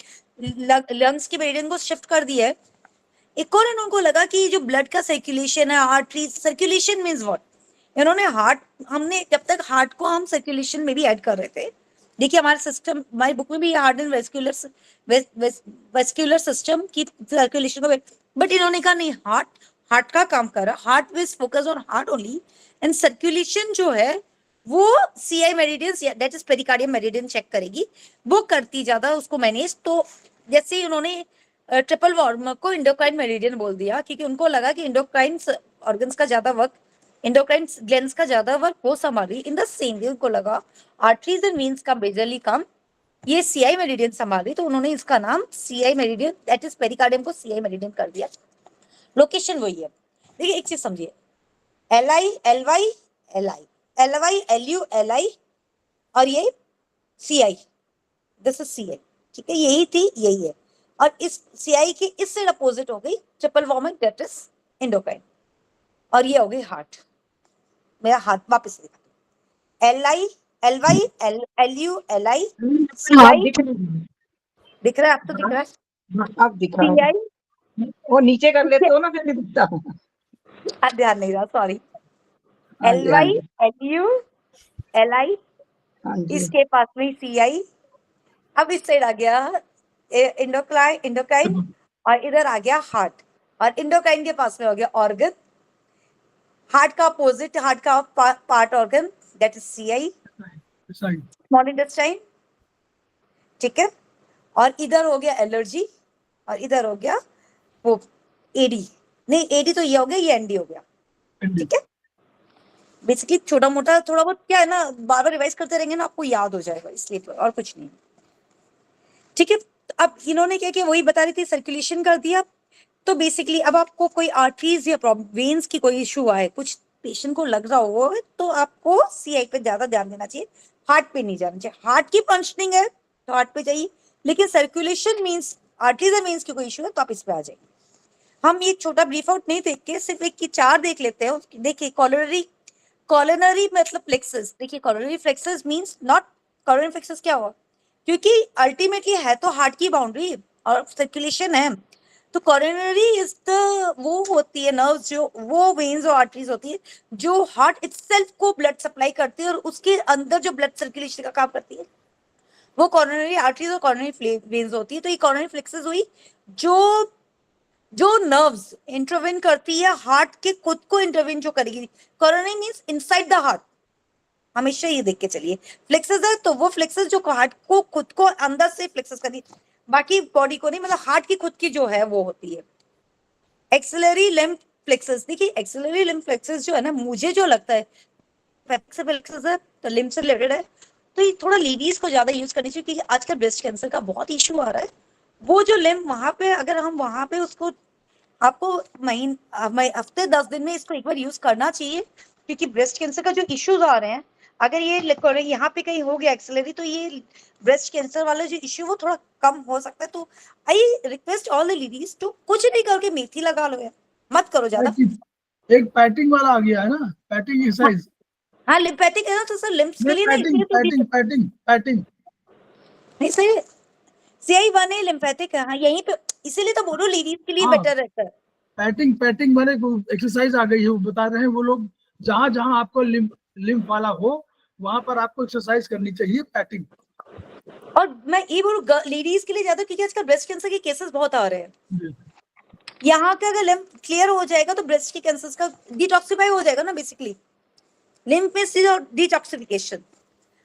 लंग्स की मेरिडियन को शिफ्ट कर दिया है। एक और इनको लगा कि जो ब्लड का सर्कुलेशन है, आर्टरी सर्कुलेशन मींस व्हाट, इन्होंने हार्ट, हमने जब तक हार्ट को हम सर्कुलेशन में भी ऐड कर रहे थे, देखिए हमारे सिस्टम, हमारी बुक में भी हार्ट एंड वेस्क्यूलर सिस्टम की सर्कुलेशन को, बट इन्होंने कहा नहीं, हार्ट का काम कर रहा, heart with focus on heart only, and circulation जो है वो CI meridian that is pericardium meridian check करेगी, वो करती ज्यादा उसको मैनेज। तो जैसे उन्होंने ट्रिपल वॉर्म को इंडोक्राइन मेरिडियन बोल दिया, क्योंकि उनको लगा कि इंडोक्राइन ऑर्गन्स का ज्यादा वर्क, इंडोक्राइन ग्लैंड्स का ज्यादा वर्क वो संभाल रही। इन द सेम वे उनको लगा आर्टरीज एंड वीन्स का मेजरली काम ये सीआई मेरिडियन संभाल रही, तो उन्होंने इसका नाम CI meridian that is pericardium को सीआई मेरिडियन कर दिया। लोकेशन वही है। देखिए एक चीज समझिए, LI LY LI LY LU LI और ये CI, दिस इज CI, ठीक है, यही थी यही है। और इस CI की इससे अपोजिट हो गई triple warming that is endocrine, और ये हो गई हार्ट। मेरा हाथ वापस LI LY LU LI CI दिख रहा है, आप तो दिख रहा है, अब दिख रहा है, CI वो नीचे कर लेते हो ना फिर नहीं दिखता। ध्यान नहीं रहा, सॉरी। हाँ जी, हाँ LY जी, LU LI, हाँ जी, इसके पास में CI, अब इस साइड आ गया इंडोक्राइन और इधर आ गया हार्ट, और इंडोक्राइन के पास में हो गया ऑर्गन, हार्ट का अपोजिट, हार्ट का part organ that is CI small intestine, ठीक है। और इधर हो गया एलर्जी, और इधर हो गया वो एडी, नहीं एडी तो ये हो गया, ये एनडी हो गया, ठीक है। बेसिकली छोटा मोटा थोड़ा बहुत क्या है ना, बार बार रिवाइज करते रहेंगे ना आपको याद हो जाएगा, इसलिए तो, और कुछ नहीं, ठीक है। अब इन्होंने क्या किया, वही बता रही थी, सर्कुलेशन कर दिया। तो बेसिकली अब आपको कोई आर्टरीज या वेन्स की कोई इशू आए, कुछ पेशेंट को लग रहा हो, तो आपको सीआई पे ज्यादा ध्यान देना चाहिए, हार्ट पे नहीं जाना चाहिए। हार्ट की फंक्शनिंग है तो हार्ट पे जाइए, लेकिन सर्कुलेशन मींस आर्टरीज और वेन्स की कोई इशू है तो आप इस पे आ जाइए। हम ये छोटा ब्रीफ आउट नहीं देख के सिर्फ एक की 4 देख लेते हैं। देखिए कॉलोनरी मतलब प्लेक्सस, देखिए कॉलोनरी प्लेक्सस मींस नॉट, कॉलोनरी प्लेक्सस क्या हुआ, क्योंकि अल्टीमेटली है तो हार्ट की बाउंड्री और सर्कुलेशन है, तो कॉरोनरी इज द वो होती है नर्व्स, जो वो वेन्स और आर्टरीज होती है जो हार्ट इटसेल्फ को ब्लड सप्लाई करती है और उसके अंदर जो ब्लड सर्कुलेशन का काम करती है वो कॉरोनरी आर्टरीज और कॉरोनरी वेन्स होती है। तो ये कॉरोनरी प्लेक्सस हुई जो नर्व्स इंटरवेन करती है हार्ट के खुद को इंटरवेन जो करेगी। Coronary means inside the heart, हमेशा ये देख के चलिए। फ्लेक्सस है तो वो फ्लेक्सस जो हार्ट को खुद को अंदर से फ्लेक्सस करती है, बाकी बॉडी को नहीं, मतलब हार्ट की खुद की जो है वो होती है। एक्सिलरी लिम्फ फ्लेक्सस, देखिए एक्सिलरी लिम्फ फ्लेक्सस जो है ना, मुझे जो लगता है फ्लेक्सस है तो लिम्फ से रिलेटेड है, तो ये थोड़ा लेडीज को ज्यादा यूज करनी चाहिए, क्योंकि आजकल ब्रेस्ट कैंसर का बहुत इशू आ रहा है। वो जो लिम्फ वहां पे, अगर हम वहां पे उसको, आपको हफ्ते 10 दिन में इसको एक बार यूज करना चाहिए, क्योंकि ब्रेस्ट कैंसर का जो इश्यूज आ रहे हैं, अगर ये यहाँ पे कहीं हो गया एक्सिलरी, तो ये ब्रेस्ट कैंसर वाला जो इश्यू वो थोड़ा कम हो सकता है। तो I request all the ladies to कुछ नहीं करके मेथी लगा लो, मत करो ज्यादा। एक पैटिंग वाला आ गया है ना, पैटिंग एक्सरसाइज। हाँ लिम्फेटिक है ना, तो सर लिम्फ्स के लिए पैटिंग पैटिंग पैटिंग पैटिंग नहीं सही CI1A लिम्फेटिक है, हाँ यहीं पे, इसीलिए तो बोलो लेडीज के लिए हाँ। बेटर रहता है। पैटिंग मैंने एक्सरसाइज आ गई है, वो बता रहे हैं वो लोग, जहां जहां आपको लिम्फ वाला हो वहां पर आपको एक्सरसाइज करनी चाहिए पैटिंग। और मैं ये बोलूँ लेडीज के लिए ज्यादा, क्योंकि आजकल ब्रेस्ट कैंसर के केसेस बहुत आ रहे हैं। जी। यहाँ का अगर लिम्फ क्लियर हो जाएगा तो ब्रेस्ट के कैंसर का डिटॉक्सिफाई हो जाएगा ना बेसिकली। लिम्फ में सीधा डिटॉक्सिफिकेशन।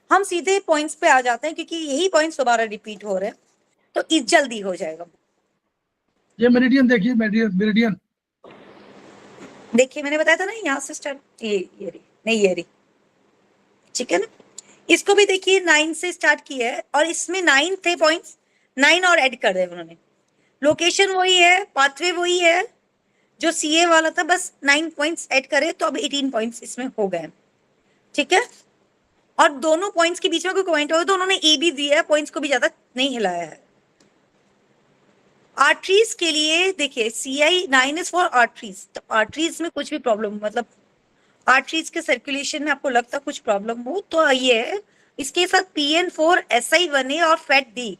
हम सीधे पॉइंट्स पे आ जाते हैं क्योंकि यही पॉइंट्स दोबारा रिपीट हो रहे हैं, तो जल्दी हो जाएगा। ये मेरिडियन देखिए, मेरिडियन देखिए मैंने बताया था ना, यहाँ से स्टार्ट, ये रही, नहीं ये रही, ठीक है ना। इसको भी देखिए 9 से स्टार्ट किया है और इसमें 9 थे पॉइंट्स, 9 और ऐड कर दिए उन्होंने। लोकेशन वही है, पाथवे वही है जो CA वाला था, बस 9 पॉइंट्स ऐड करे तो अब 18 पॉइंट्स इसमें हो गए, ठीक है। और दोनों पॉइंट्स के बीच में कोई पॉइंट हो तो उन्होंने A भी दिया है, पॉइंट्स को भी ज्यादा नहीं हिलाया है। आर्टरीज के लिए देखिए CI9 इज फॉर आर्टरीज, तो आर्टरीज में कुछ भी प्रॉब्लम, मतलब आर्टरीज के सर्कुलेशन में आपको लगता कुछ प्रॉब्लम हो तो ये है। इसके साथ PN4, SI1A और FAT-D,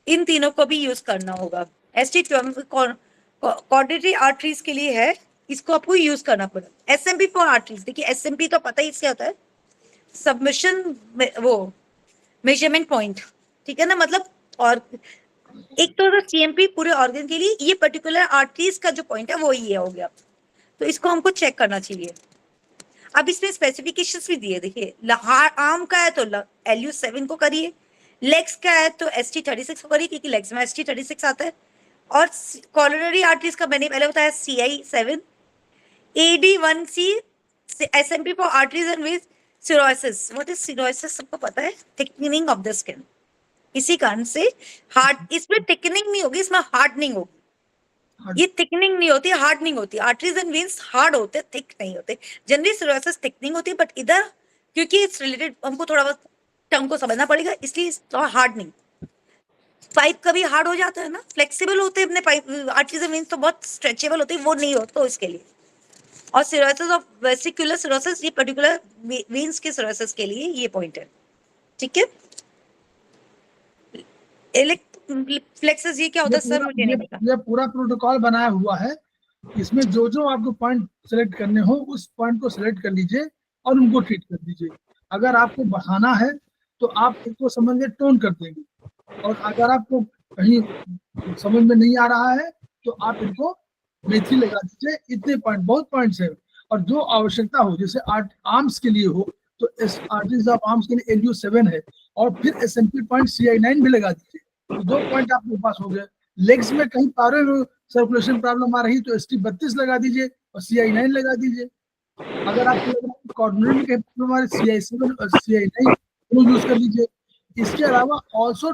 इन तीनों को भी यूज करना होगा। ST12 कॉर्डिनरी आर्टरीज के लिए है, इसको आपको यूज करना पड़ेगा। SMP फॉर आर्टरीज, देखिए SMP तो पता ही इसका होता है सबमिशन, वो मेजरमेंट पॉइंट, ठीक है ना, मतलब। और एक तो CMP पूरे ऑर्गन के लिए, ये पर्टिकुलर आर्टरीज का जो पॉइंट है वो ये हो गया, तो इसको हमको चेक करना चाहिए। अब इसमें स्पेसिफिकेशंस भी दिए, देखिए आर्म का है तो LU7 को करिए, लेग्स का है तो ST36 को करिए क्योंकि लेग्स में ST36 आता है, और कॉलोनरी आर्टरीज का मैंने पहले बताया CI7, AD1C, SMP for arteries and with cirrhosis. What is cirrhosis सबको पता है, थिकनिंग ऑफ द स्किन। इसी कारण से हार्ड, इसमें थिकनिंग नहीं होगी, इसमें हार्डनिंग होगी। ये थिकनिंग नहीं होती, हार्डनिंग होती है। आर्टरीज एंड वेन्स हार्ड होते, थिक नहीं होते। जनरली सिरोसिस थिकनिंग होती है, बट इधर क्योंकि इट्स रिलेटेड, हमको थोड़ा बहुत टर्म को समझना पड़ेगा, इसलिए हार्डनिंग। पाइप कभी हार्ड हो जाता है ना, फ्लेक्सिबल होते हैं अपने पाइप। आर्टरीज एंड वेन्स तो बहुत स्ट्रेचेबल होते हैं, वो नहीं हो तो इसके लिए। और सिरोसिस ऑफ वेसिकुलर सिरोसिस, ये पर्टिकुलर वेन्स के सिरोसिस के लिए ये पॉइंट है, ठीक है। प्लेक्सस ये क्या होता है सर, मुझे नहीं पता। ये पूरा प्रोटोकॉल बनाया हुआ है, इसमें जो जो आपको पॉइंट सेलेक्ट करने हो उस पॉइंट को सेलेक्ट कर लीजिए और उनको ट्रीट कर दीजिए। अगर आपको बढ़ाना है तो आप इसको समझ में टोन कर देंगे, और अगर आपको कहीं समझ में नहीं आ रहा है तो आप इनको मेथी लगा दीजिए। इतने पॉइंट, बहुत पॉइंट्स है, और जो आवश्यकता हो, जैसे आर्म्स के लिए हो तो आर्टरीज ऑफ आर्म्स के लिए LU7 है, और फिर SMP पॉइंट CI9 भी लगा दीजिए, तो 2 पॉइंट आपके पास हो गए। लेग्स में कहीं पारे सर्कुलेशन प्रॉब्लम आ रही तो ST32 लगा दीजिए और CI9 लगा दीजिए। अगर आपको लग रहा है कॉर्नर में कहीं प्रॉब्लम आ रही, CI7 और CI9 दोनों यूज कर लीजिए। इसके अलावा ऑल्सो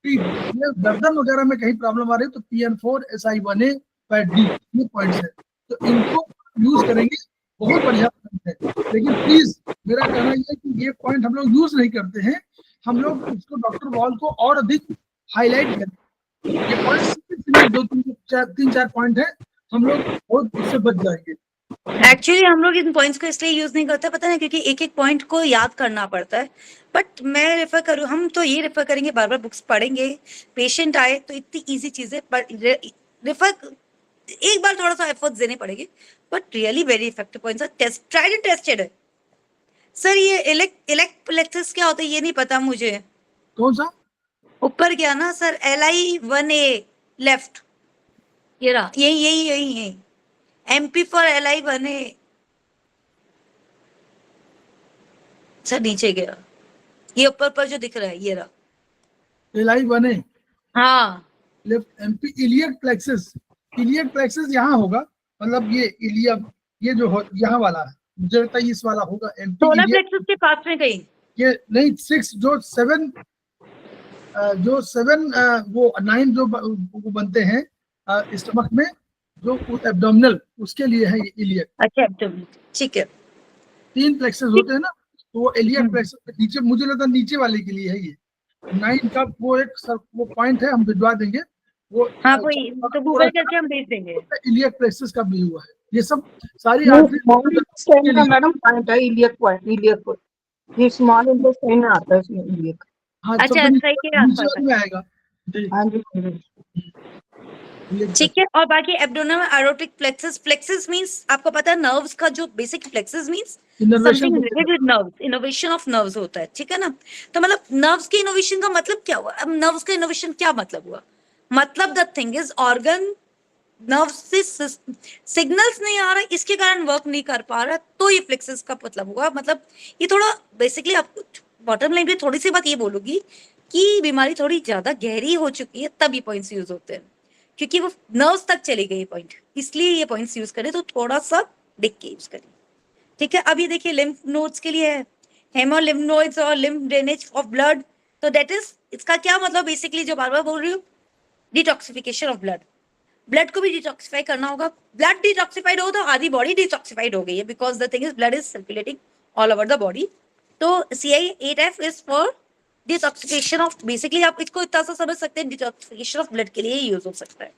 गर्दन वगैरह में कहीं प्रॉब्लम आ रही है तो PN4, SI1A, FAT-D, ये पॉइंट्स है, तो इनको यूज करेंगे, बहुत बढ़िया पॉइंट है। लेकिन प्लीज मेरा कहना यह है कि ये पॉइंट हम लोग यूज नहीं करते हैं, हम लोग इसको डॉक्टर वॉल को और अधिक हाईलाइट करें। ये पॉइंट 2-3-4 पॉइंट है, हम लोग बहुत उससे बच जाएंगे। एक्चुअली हम लोग इन पॉइंट्स को इसलिए यूज नहीं करते पता है, क्योंकि एक एक पॉइंट को याद करना पड़ता है। बट मैं रेफर करूँ, हम तो ये रेफर करेंगे, बार बार बुक्स पढ़ेंगे, पेशेंट आए तो इतनी इजी चीजें पर रेफर, एक बार थोड़ा सा एफर्ट्स देने पड़ेंगे, but really very effective points, test tried and tested है। सर ये इलेक्ट्रोप्लेक्सिस क्या होता है ये नहीं पता मुझे। कौन सा? ऊपर गया ना सर, LI1A लेफ्ट, ये रहा, यही यही यही यही MP फॉर LI1A। सर नीचे गया, ये ऊपर पर जो दिख रहा है ये रहा LI1A, हाँ, लेफ्ट MP इलियक प्लेक्सस यहाँ होगा, मतलब ये इलियक, ये जो यहाँ वाला है मुझे लगता है इस वाला होगा MP सोलर इलियक। प्लेक्सस के पास में कहीं ये नहीं, 6 जो 7 वो 9 जो वो बनते हैं स्टमक में, जो एब्डोमिनल, उसके लिए है ये इलियक। अच्छा एब्डोमेन, ठीक है। 3 प्लेक्सस होते हैं ना, तो वो इलियक प्लेक्सस नीचे, मुझे लगता है नीचे वाले के लिए है ये 9 का। वो एक वो पॉइंट है, हम भिजवा देंगे वो। हाँ वही तो गूगल करके हम भेज देंगे। इलियक प्लेक्सस का भी हुआ है, ये सब सारी स्मॉल इंटेस्टाइन का मैडम पॉइंट है इलियक पॉइंट, इलियक ये स्मॉल इंटेस्टाइन में आता है इसमें इलियक। हाँ, अच्छा सब सही के नीचे आसपास में आएगा। जी हाँ जी हाँ जी। ठीक है। और बाकी abdominal aortic plexus, plexus means आपको पता है नर्व्स का जो basic plexus means innervation something related with nerves, innovation of nerves होता है, ठीक है ना। तो मतलब नर्व्स के इनोवेशन का मतलब क्या हुआ? अब नर्व्स का इनोवेशन क्या मतलब हुआ? मतलब the thing is organ nerves से सिग्नल्स नहीं आ रहा, इसके कारण वर्क नहीं कर पा रहा, तो ये प्लेक्सस का मतलब हुआ। मतलब ये थोड़ा बेसिकली आपको बॉटम लाइन पे थोड़ी सी बात ये बोलूंगी कि बीमारी थोड़ी ज्यादा गहरी हो चुकी है, तब ये पॉइंट्स यूज होते हैं, क्योंकि वो नर्व्स तक चले गए ये पॉइंट, इसलिए ये पॉइंट्स यूज करें तो थोड़ा सा देख के यूज करें, ठीक है। अब ये देखिए लिम्फ नोड्स के लिए है हेमोलिम्फोइड्स और लिम्फ ड्रेनेज ऑफ ब्लड, तो दैट इज इसका क्या मतलब बेसिकली जो बार बार बोल रही हूँ, डिटॉक्सिफिकेशन ऑफ ब्लड। ब्लड को भी डिटॉक्सिफाई करना होगा, ब्लड डिटॉक्सिफाइड हो तो आधी बॉडी डिटॉक्सिफाइड हो गई है, because the thing is blood is circulating all over the body. तो CI8F is for detoxification of, basically आप इसको इतना सा समझ सकते हैं, डिटॉक्सिफिकेशन ऑफ ब्लड के लिए यूज हो सकता है।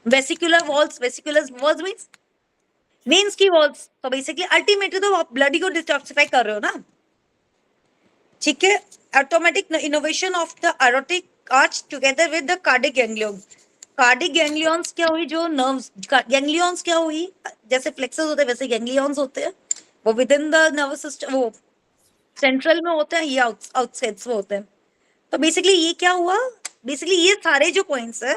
Vesicular walls, vesicular walls means veins की वॉल्स, तो बेसिकली अल्टीमेटली तो आप ब्लड को डिटॉक्सिफाई कर रहे हो ना, ठीक है। Automatic innovation of the aortic arch together with the cardiac ganglion, cardiac ganglions क्या हुई, जो नर्व्स गैंग्लियंस क्या हुई, जैसे फ्लेक्सस होते हैं वैसे गैंग्लियंस होते हैं, वो with in the nervous system, वो सेंट्रल में होते हैं, ये आउटसाइड्स में होते हैं। तो बेसिकली ये क्या हुआ, बेसिकली ये सारे जो पॉइंट्स है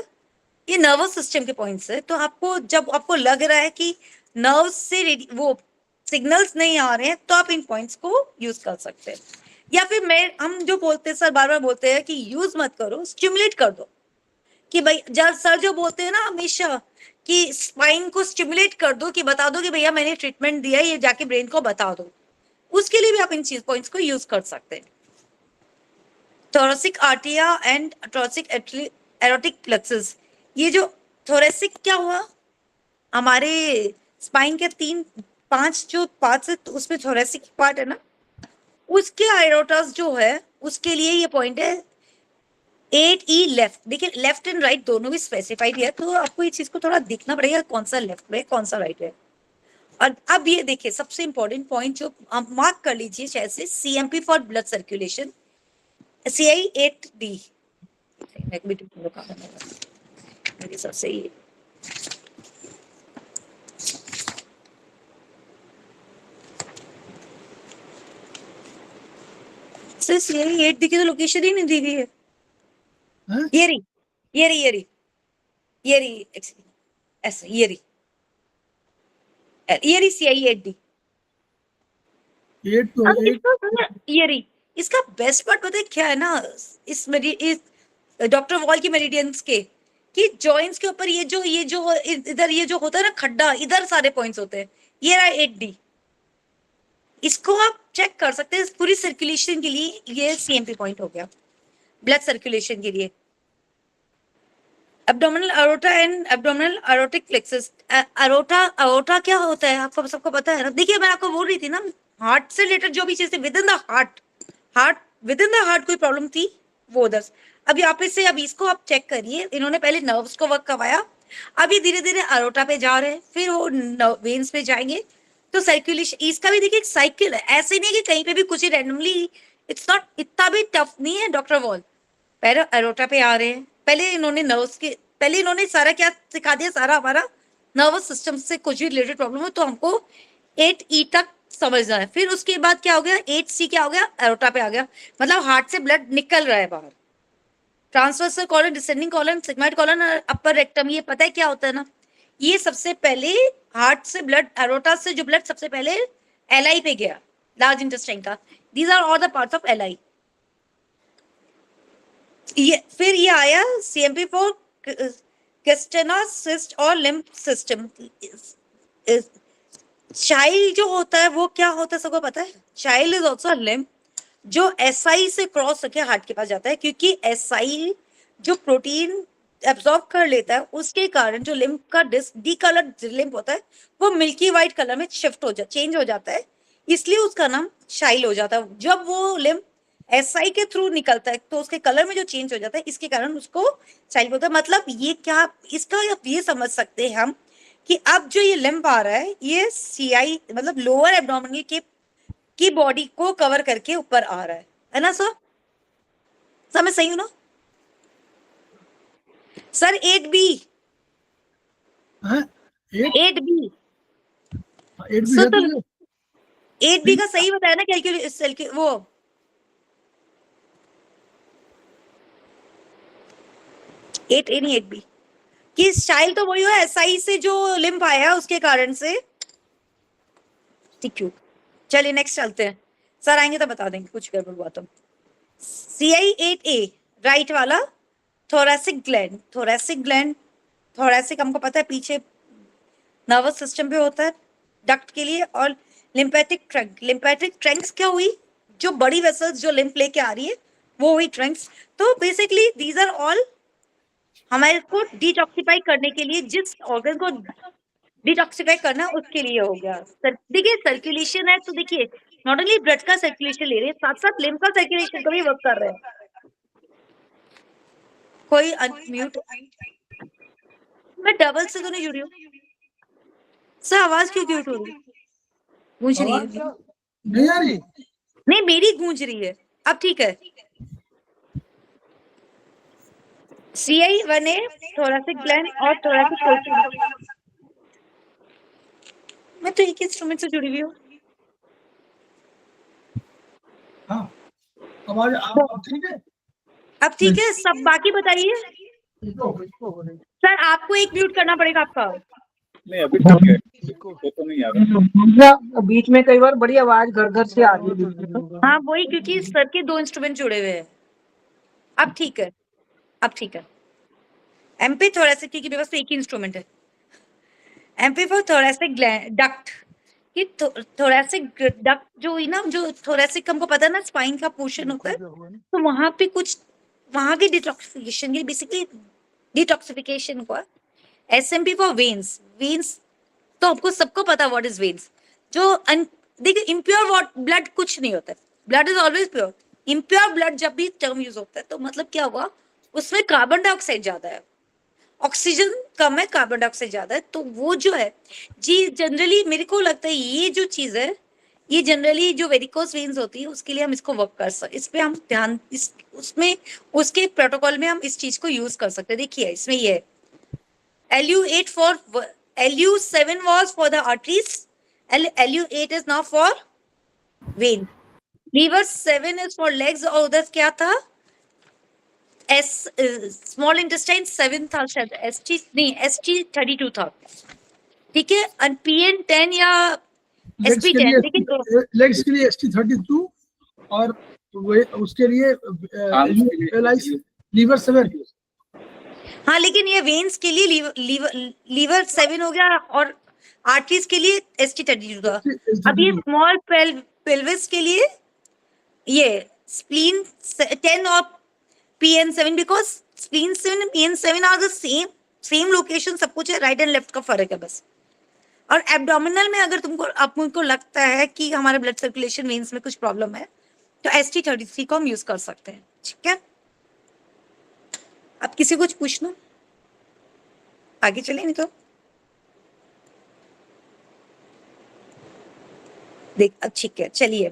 ये नर्वस सिस्टम के पॉइंट्स है। तो आपको जब आपको लग रहा है कि नर्व्स से वो सिग्नल्स नहीं आ रहे हैं, तो आप इन पॉइंट्स को यूज कर सकते हैं। या फिर हम जो बोलते हैं सर बार बार बोलते हैं कि यूज मत करो, स्टिमुलेट कर दो, कि भाई जब सर जो बोलते हैं ना हमेशा कि स्पाइन को स्टिमुलेट कर दो, कि बता दो कि भैया मैंने ट्रीटमेंट दिया है, ये जाके ब्रेन को बता दो, उसके लिए भी आप इन चीज पॉइंट्स को यूज कर सकते हैं। Thoracic aorta and thoracic aortic plexus, ये जो थोरेसिक क्या हुआ, हमारे स्पाइन के 5 जो पार्ट्स है, तो उसमें थोरेसिक पार्ट है ना, उसके एरोटस जो है उसके लिए ये पॉइंट है 8E लेफ्ट। देखिए लेफ्ट एंड राइट दोनों भी स्पेसिफाइड है, तो आपको ये चीज को थोड़ा देखना पड़ेगा कौन सा लेफ्ट में कौन सा राइट है। और अब ये देखिए सबसे इंपॉर्टेंट पॉइंट जो आप मार्क कर लीजिए शायद से, CMP for blood circulation, CI8D, मेरे हिसाब से ये सिर्फ CI8D की तो लोकेशन ही नहीं दी गई है। हैं? ये रही ये रही ये रही ये रही ऐसे ये रही CI8D। एट तो अब एट इसका ये रही, इसका बेस्ट पार्ट पता है क्या है ना, इस डॉक्टर वॉल की मेरिडियंस के, कि जॉइंट्स के ऊपर ये जो इधर ये जो होता है ना खड्डा, इधर सारे पॉइंट्स होते हैं, ये रहा 8D। इसको आप चेक कर सकते हैं पूरी सर्कुलेशन के लिए, ये CMP पॉइंट हो गया ब्लड सर्कुलेशन के लिए। Abdominal aorta and abdominal aortic plexus, aorta क्या होता है आपको सबको पता है ना। देखिए मैं आपको बोल रही थी ना, हार्ट से रिलेटेड जो भी चीजें with in the heart with in the heart कोई प्रॉब्लम थी वो उधर। अब यहाँ पे से अब इसको आप चेक करिए, इन्होंने पहले नर्व्स को वर्क करवाया, अब ये धीरे धीरे अरोटा पे जा रहे हैं, फिर वो वेन्स पे जाएंगे, तो सर्कुलेशन इसका भी देखिए एक साइकिल है, ऐसे नहीं कि कहीं पे भी कुछ ही रैंडमली, इट्स नॉट इतना भी टफ नहीं है डॉक्टर वॉल। पहले अरोटा पे आ रहे हैं, पहले इन्होंने सारा क्या सिखा दिया, सारा हमारा नर्वस सिस्टम से कुछ भी रिलेटेड प्रॉब्लम हो तो हमको 8E तक समझना है, फिर उसके बाद क्या हो गया 8C क्या हो गया, एरोटा पे आ गया, मतलब हार्ट से ब्लड निकल रहा है बाहर। Transversal colon, descending colon, sigmoid colon और अपर रेक्टम, ये पता है क्या होता है ना, ये सबसे पहले हार्ट से ब्लड, एरोटा से जो ब्लड सबसे पहले LI पे गया, लार्ज इंटेस्टाइन का, these are all the parts of LI। फिर ये आया CMP फॉर कैस्टेना सिस्ट और लिम्फ सिस्टम। चाइल्ड जो होता है वो क्या होता है सबको पता है, चाइल्ड इज ऑल्सो लिम्फ, जो SI से क्रॉस होकर हार्ट के पास जाता है, क्योंकि SI जो प्रोटीन एब्जॉर्ब कर लेता है उसके कारण जो लिम्फ का डीकलर्ड लिम्फ होता है वो मिल्की व्हाइट कलर में चेंज हो जाता है, इसलिए उसका नाम चाइल्ड हो जाता है। जब वो लिम्फ SI के थ्रू निकलता है तो उसके कलर में जो चेंज हो जाता है, इसके कारण उसको चाइल्ड बोलते हैं। मतलब ये क्या, इसका ये समझ सकते हैं हम कि अब जो ये लिम्फ आ रहा है ये CI मतलब लोअर एब्डोमिनल की बॉडी को कवर करके ऊपर आ रहा है ना सर, समझ सही हूँ ना। सर 8B है 8B 8 भी सर है तो तो 8B का सही बताया ना कैलकुलेट वो 8A नहीं 8B कि स्टाइल तो वही है SI से जो लिम्फ आया उसके कारण से ठीक है। चलिए नेक्स्ट चलते हैं, सर आएंगे तो बता देंगे कुछ गड़बड़ हुआ तो। CI8A राइट वाला थोरैसिक ग्लैंड, थोरैसिक हमको पता है पीछे नर्वस सिस्टम पे होता है डक्ट के लिए, और लिम्फेटिक ट्रंक्स क्या हुई, जो बड़ी वेसल्स जो लिम्फ लेके आ रही है वो हुई ट्रंक्स। तो बेसिकली दीज आर ऑल हमारे को डिटॉक्सिफाई करने के लिए, जिस ऑर्गन को डिटॉक्सिफाई करना उसके लिए हो गया। देखिए सर्कुलेशन है तो देखिए नॉट ओनली ब्लड का सर्कुलेशन ले रहे हैं, साथ साथ लिम्फ का सर्कुलेशन को भी वर्क कर रहे हैं। कोई अनम्यूट, मैं डबल से तो नहीं जुड़ी हूँ सर, आवाज क्यों क्यूट हो रही है, गूंज रही है? नहीं आ रही। नहीं मेरी गूंज रही है, अब ठीक है। CI1A थोरैसिक ग्लैंड और थोरैसिक कोशिका, मैं तो एक इंस्ट्रूमेंट से जुड़ी हुई हूँ। हाँ आवाज अब ठीक है। अब ठीक है, सब बाकी बताइए। सर आपको एक म्यूट करना पड़ेगा आपका। नहीं अभी ठीक है, वो तो नहीं आ रहा। बीच में कई बार बड़ी आवाज घर घर से आ रही है। हाँ वही, क्योंकि सर के 2 इंस्ट्रूमेंट जुड़े हुए हैं। अब ठीक है, अब ठीक है। MP थोरैसिक की व्यवस्था एक ही इंस्ट्रूमेंट है। MP फॉर थोरैसिक डक्ट, कि थोरैसिक डक्ट जो हुई ना, जो थोरैसिक हमको पता है ना स्पाइन का पोर्शन होता है, तो वहां पे कुछ वहां की डिटॉक्सिफिकेशन की, बेसिकली डिटॉक्सिफिकेशन को। SMP फॉर वेन्स तो आपको सबको पता व्हाट इज वेन्स। जो देखिए इम्प्योर ब्लड कुछ नहीं होता है, blood is always pure. Impure blood जब भी टर्म यूज होता है तो मतलब क्या हुआ, उसमें कार्बन डाइऑक्साइड ज्यादा है, ऑक्सीजन कम है, कार्बन डाइऑक्साइड ज्यादा है। तो वो जो है जी जनरली मेरे को लगता है ये जो चीज है, ये जनरली जो वेरिकोस वेन्स होती है उसके लिए हम इसको वर्क कर सकते, इस पे हम ध्यान उसमें उसके प्रोटोकॉल में हम इस चीज को यूज कर सकते हैं। देखिए इसमें ये है LU8 for LU7 was for the arteries, LU8 is now for vein, lever 7 is for legs, और उधर क्या था स्मॉल इंटेस्टाइन 7 था शायद, ST नहीं ST32 था, ठीक है। और PN10 या SP10, लेकिन लेग्स के लिए ST32 और उसके लिए लीवर 7। हाँ लेकिन ये वेन्स के लिए लीवर 7 हो गया, और आर्टरीज के लिए ST32 था। अब ये स्मॉल पेल्विस के लिए ये स्प्लीन 10 और PN7, because spleen 7 and PN7 are the same location, सब कुछ है, राइट एंड लेफ्ट का फर्क है बस। और एब्डोमिनल में अगर तुमको लगता है कि हमारे ब्लड सर्कुलेशन वेन्स में कुछ प्रॉब्लम है तो ST33 को हम यूज कर सकते हैं, ठीक है। अब किसी कुछ पूछना, आगे चले नहीं तो देख। अब ठीक है चलिए,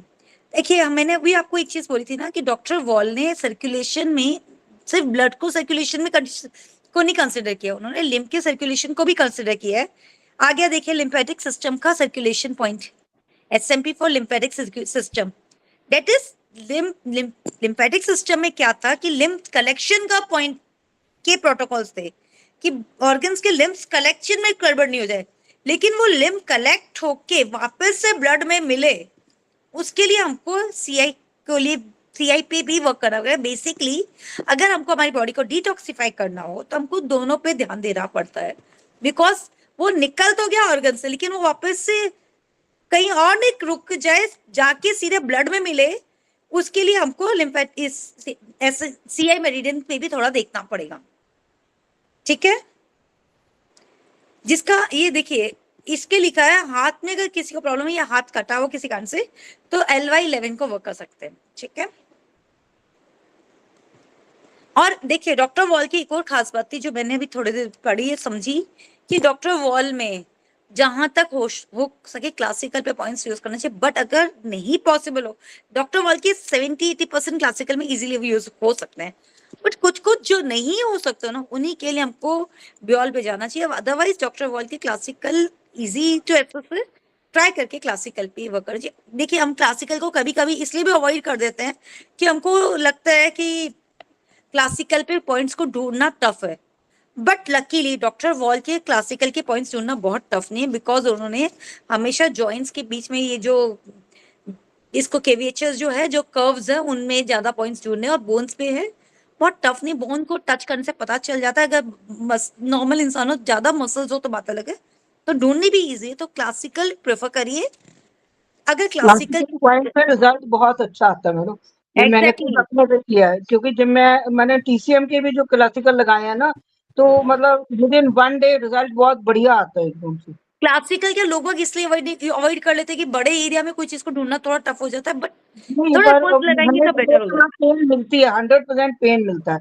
देखिए मैंने अभी आपको एक चीज बोली थी ना कि डॉक्टर वॉल ने सर्कुलेशन में सिर्फ ब्लड को सर्कुलेशन में को नहीं कंसिडर किया, उन्होंने लिम्फ के सर्कुलेशन को भी कंसिडर किया है। आगे देखिए लिम्फेटिक सिस्टम का circulation point, SMP for lymphatic system, that is lymphatic system में क्या था कि लिम्फ कलेक्शन का पॉइंट के प्रोटोकॉल्स थे कि ऑर्गन्स के लिम्फ कलेक्शन में गड़बड़ नहीं हो जाए, लेकिन वो लिम्फ कलेक्ट होके वापस से ब्लड में मिले उसके लिए हमको CI पे भी वर्क करना होगा। बेसिकली अगर हमको हमारी बॉडी को डिटॉक्सिफाई करना हो तो हमको दोनों पे ध्यान देना पड़ता है, बिकॉज वो निकल तो गया ऑर्गन से लेकिन वो वापस से कहीं और नहीं रुक जाए, जाके सीधे ब्लड में मिले, उसके लिए हमको CI मेरिडियन पे भी थोड़ा देखना पड़ेगा, ठीक है। जिसका ये देखिए इसके लिखा है हाथ में अगर किसी को प्रॉब्लम है या हाथ कटा हो किसी कारण से तो LY11 को वर्क कर सकते हैं, ठीक है। और देखिए डॉक्टर वॉल की एक और खास बात थी जो मैंने अभी थोड़ी देर पढ़ी है समझी, कि डॉक्टर वॉल में जहां तक हो सके क्लासिकल पे पॉइंट्स यूज करना चाहिए, बट अगर नहीं पॉसिबल हो डॉक्टर वॉल की 70-80% क्लासिकल में इजीली यूज हो सकते हैं। बट कुछ कुछ जो नहीं हो सकता ना, उन्हीं के लिए हमको ब्योल पे जाना चाहिए। अदरवाइज डॉक्टर वॉल की क्लासिकल इजी टू एक्सेस है, ट्राई करके क्लासिकल पे वर्क कर। देखिए हम क्लासिकल को कभी कभी इसलिए भी अवॉइड कर देते हैं कि हमको लगता है कि क्लासिकल पे पॉइंट्स को ढूंढना टफ है, बट लकीली डॉक्टर वॉल के क्लासिकल के पॉइंट्स ढूंढना बहुत टफ नहीं है, बिकॉज उन्होंने हमेशा जॉइंट्स के बीच में ये जो इसको केवीएचएस जो है, जो कर्व्स है, उनमें ज्यादा पॉइंट्स ढूंढने, और बोन्स पे है बहुत टफ नहीं। बोन को टच करने से पता चल जाता है, अगर नॉर्मल इंसान हो, ज्यादा मसल्स हो तो बात अलग है, तो ढूंढनी भी इजी है। तो क्लासिकल प्रेफर करिए। अगर क्लासिकल क्लासिकल पॉइंट पे रिजल्ट बहुत अच्छा आता है मैडम, ये मैंने खुद एग्जैक्टली अपने पे किया है, क्योंकि जब मैंने टीसीएम के भी जो क्लासिकल लगाए हैं ना, तो मतलब विद इन 1 डे रिजल्ट बहुत बढ़िया आता है एकदम से। क्लासिकल के लोग बाग इसलिए अवॉइड कर लेते हैं कि बड़े एरिया में कोई चीज को ढूंढना थोड़ा टफ हो जाता है, बट नहीं, थोड़ा पर एफर्ट लगाएंगे तो बेटर हो 100% पेन मिलती है, 100% पेन मिलता है।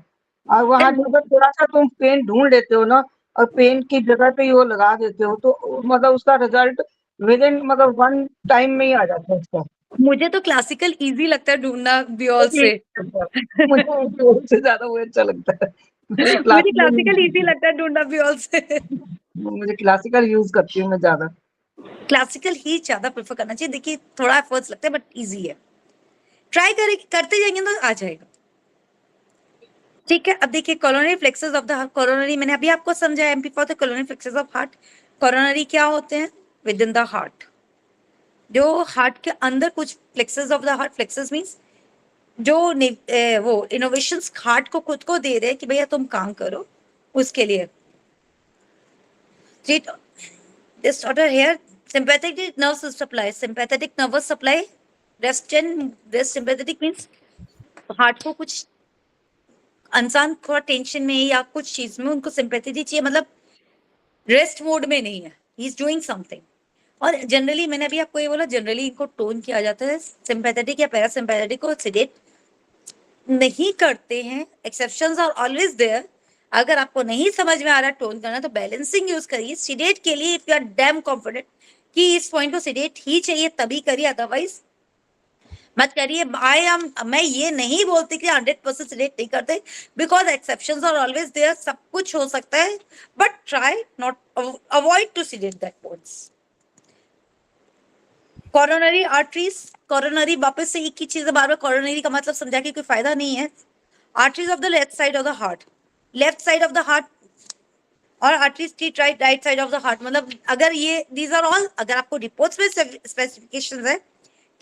और वहां जाएगा। अगर थोड़ा सा तुम पेन ढूंढ लेते हो ना, और पेन की जगह पे ही वो लगा देते हो, तो मतलब उसका रिजल्ट विद इन मतलब 1 टाइम में ही आ जाता है उसका। मुझे तो क्लासिकल इजी लगता है ढूंढना बियॉल से। मुझे उससे ज्यादा वो अच्छा लगता है। मुझे मुझे क्लासिकल इजी क्लासिकल लगता है ढूंढना बियॉल से। मुझे क्लासिकल यूज करती हूँ मैं ज्यादा। क्लासिकल ही ज्यादा प्रेफर करना चाहिए। देखिए थोड़ा एफर्ट्स लगता है बट इजी है, ट्राई करे करते जाएंगे तो आ जाएगा। ठीक है, अब देखिए coronary flexes of the heart. Coronary मैंने अभी आपको समझाया, MP for the coronary flexes of heart. Coronary क्या होते हैं? विद इन द हार्ट, जो हार्ट के अंदर कुछ flexes of the heart. Flexes means जो वो इनोवेशंस हार्ट को खुद को दे रहे हैं कि भैया तुम काम करो, उसके लिए। This order here, sympathetic nerve supply, sympathetic nervous supply, rest sympathetic means heart को कुछ इंसान थोड़ा टेंशन में या कुछ चीज में उनको सिंपैथी चाहिए, मतलब रेस्ट मोड में नहीं है, ही इज डूइंग समथिंग। और जनरली मैंने अभी आपको ये बोला, जनरली इनको टोन किया जाता है, सिंपैथेटिक या पैरासिम्पैथेटिक को सेडेट नहीं करते हैं। Exceptions are always there. अगर आपको नहीं समझ में आ रहा टोन करना तो बैलेंसिंग यूज करिए। सीडेट के लिए if you are damn confident कि इस पॉइंट को सीडेट ही चाहिए तभी करिए, अदरवाइज मत करिए। मैं ये नहीं बोलती कि 100% सीडेट नहीं करते, because exceptions are always there. सब कुछ हो सकता है, but try not, avoid to sedate that points. Coronary arteries, coronary वापस से एक ही चीज है, बार बार कोरोनरी का मतलब समझा के कोई फायदा नहीं है। Arteries of the left side of the heart, left side of the heart, और arteries street right side of the heart. मतलब अगर ये दीज आर ऑल, अगर आपको रिपोर्ट्स में स्पेसिफिकेशंस है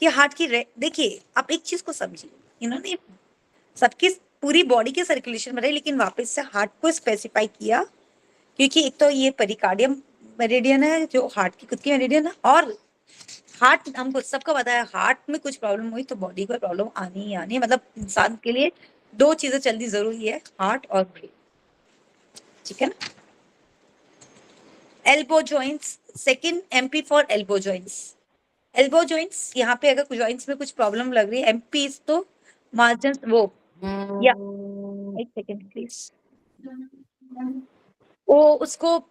कि हार्ट की, देखिए आप एक चीज को समझिए, इन्होंने सबकी पूरी बॉडी के सर्कुलेशन बनाई, लेकिन वापस से हार्ट को स्पेसिफाई किया, क्योंकि एक तो ये पेरिकार्डियम मेरिडियन है जो हार्ट की खुद की मेरिडियन है, और हार्ट हमको सबको पता है, हार्ट में कुछ प्रॉब्लम हुई तो बॉडी को प्रॉब्लम आनी ही आनी है। मतलब इंसान के लिए दो चीजें चलनी जरूरी है, हार्ट और ब्रेन। ठीक है ना। Elbow joints, second MP for elbow joints. Elbow joints, यहाँ पे अगर जॉइंट्स में कुछ प्रॉब्लम लग रही है, एमपी तो मार्जिन वो, या एक सेकेंड प्लीज, वो उसको,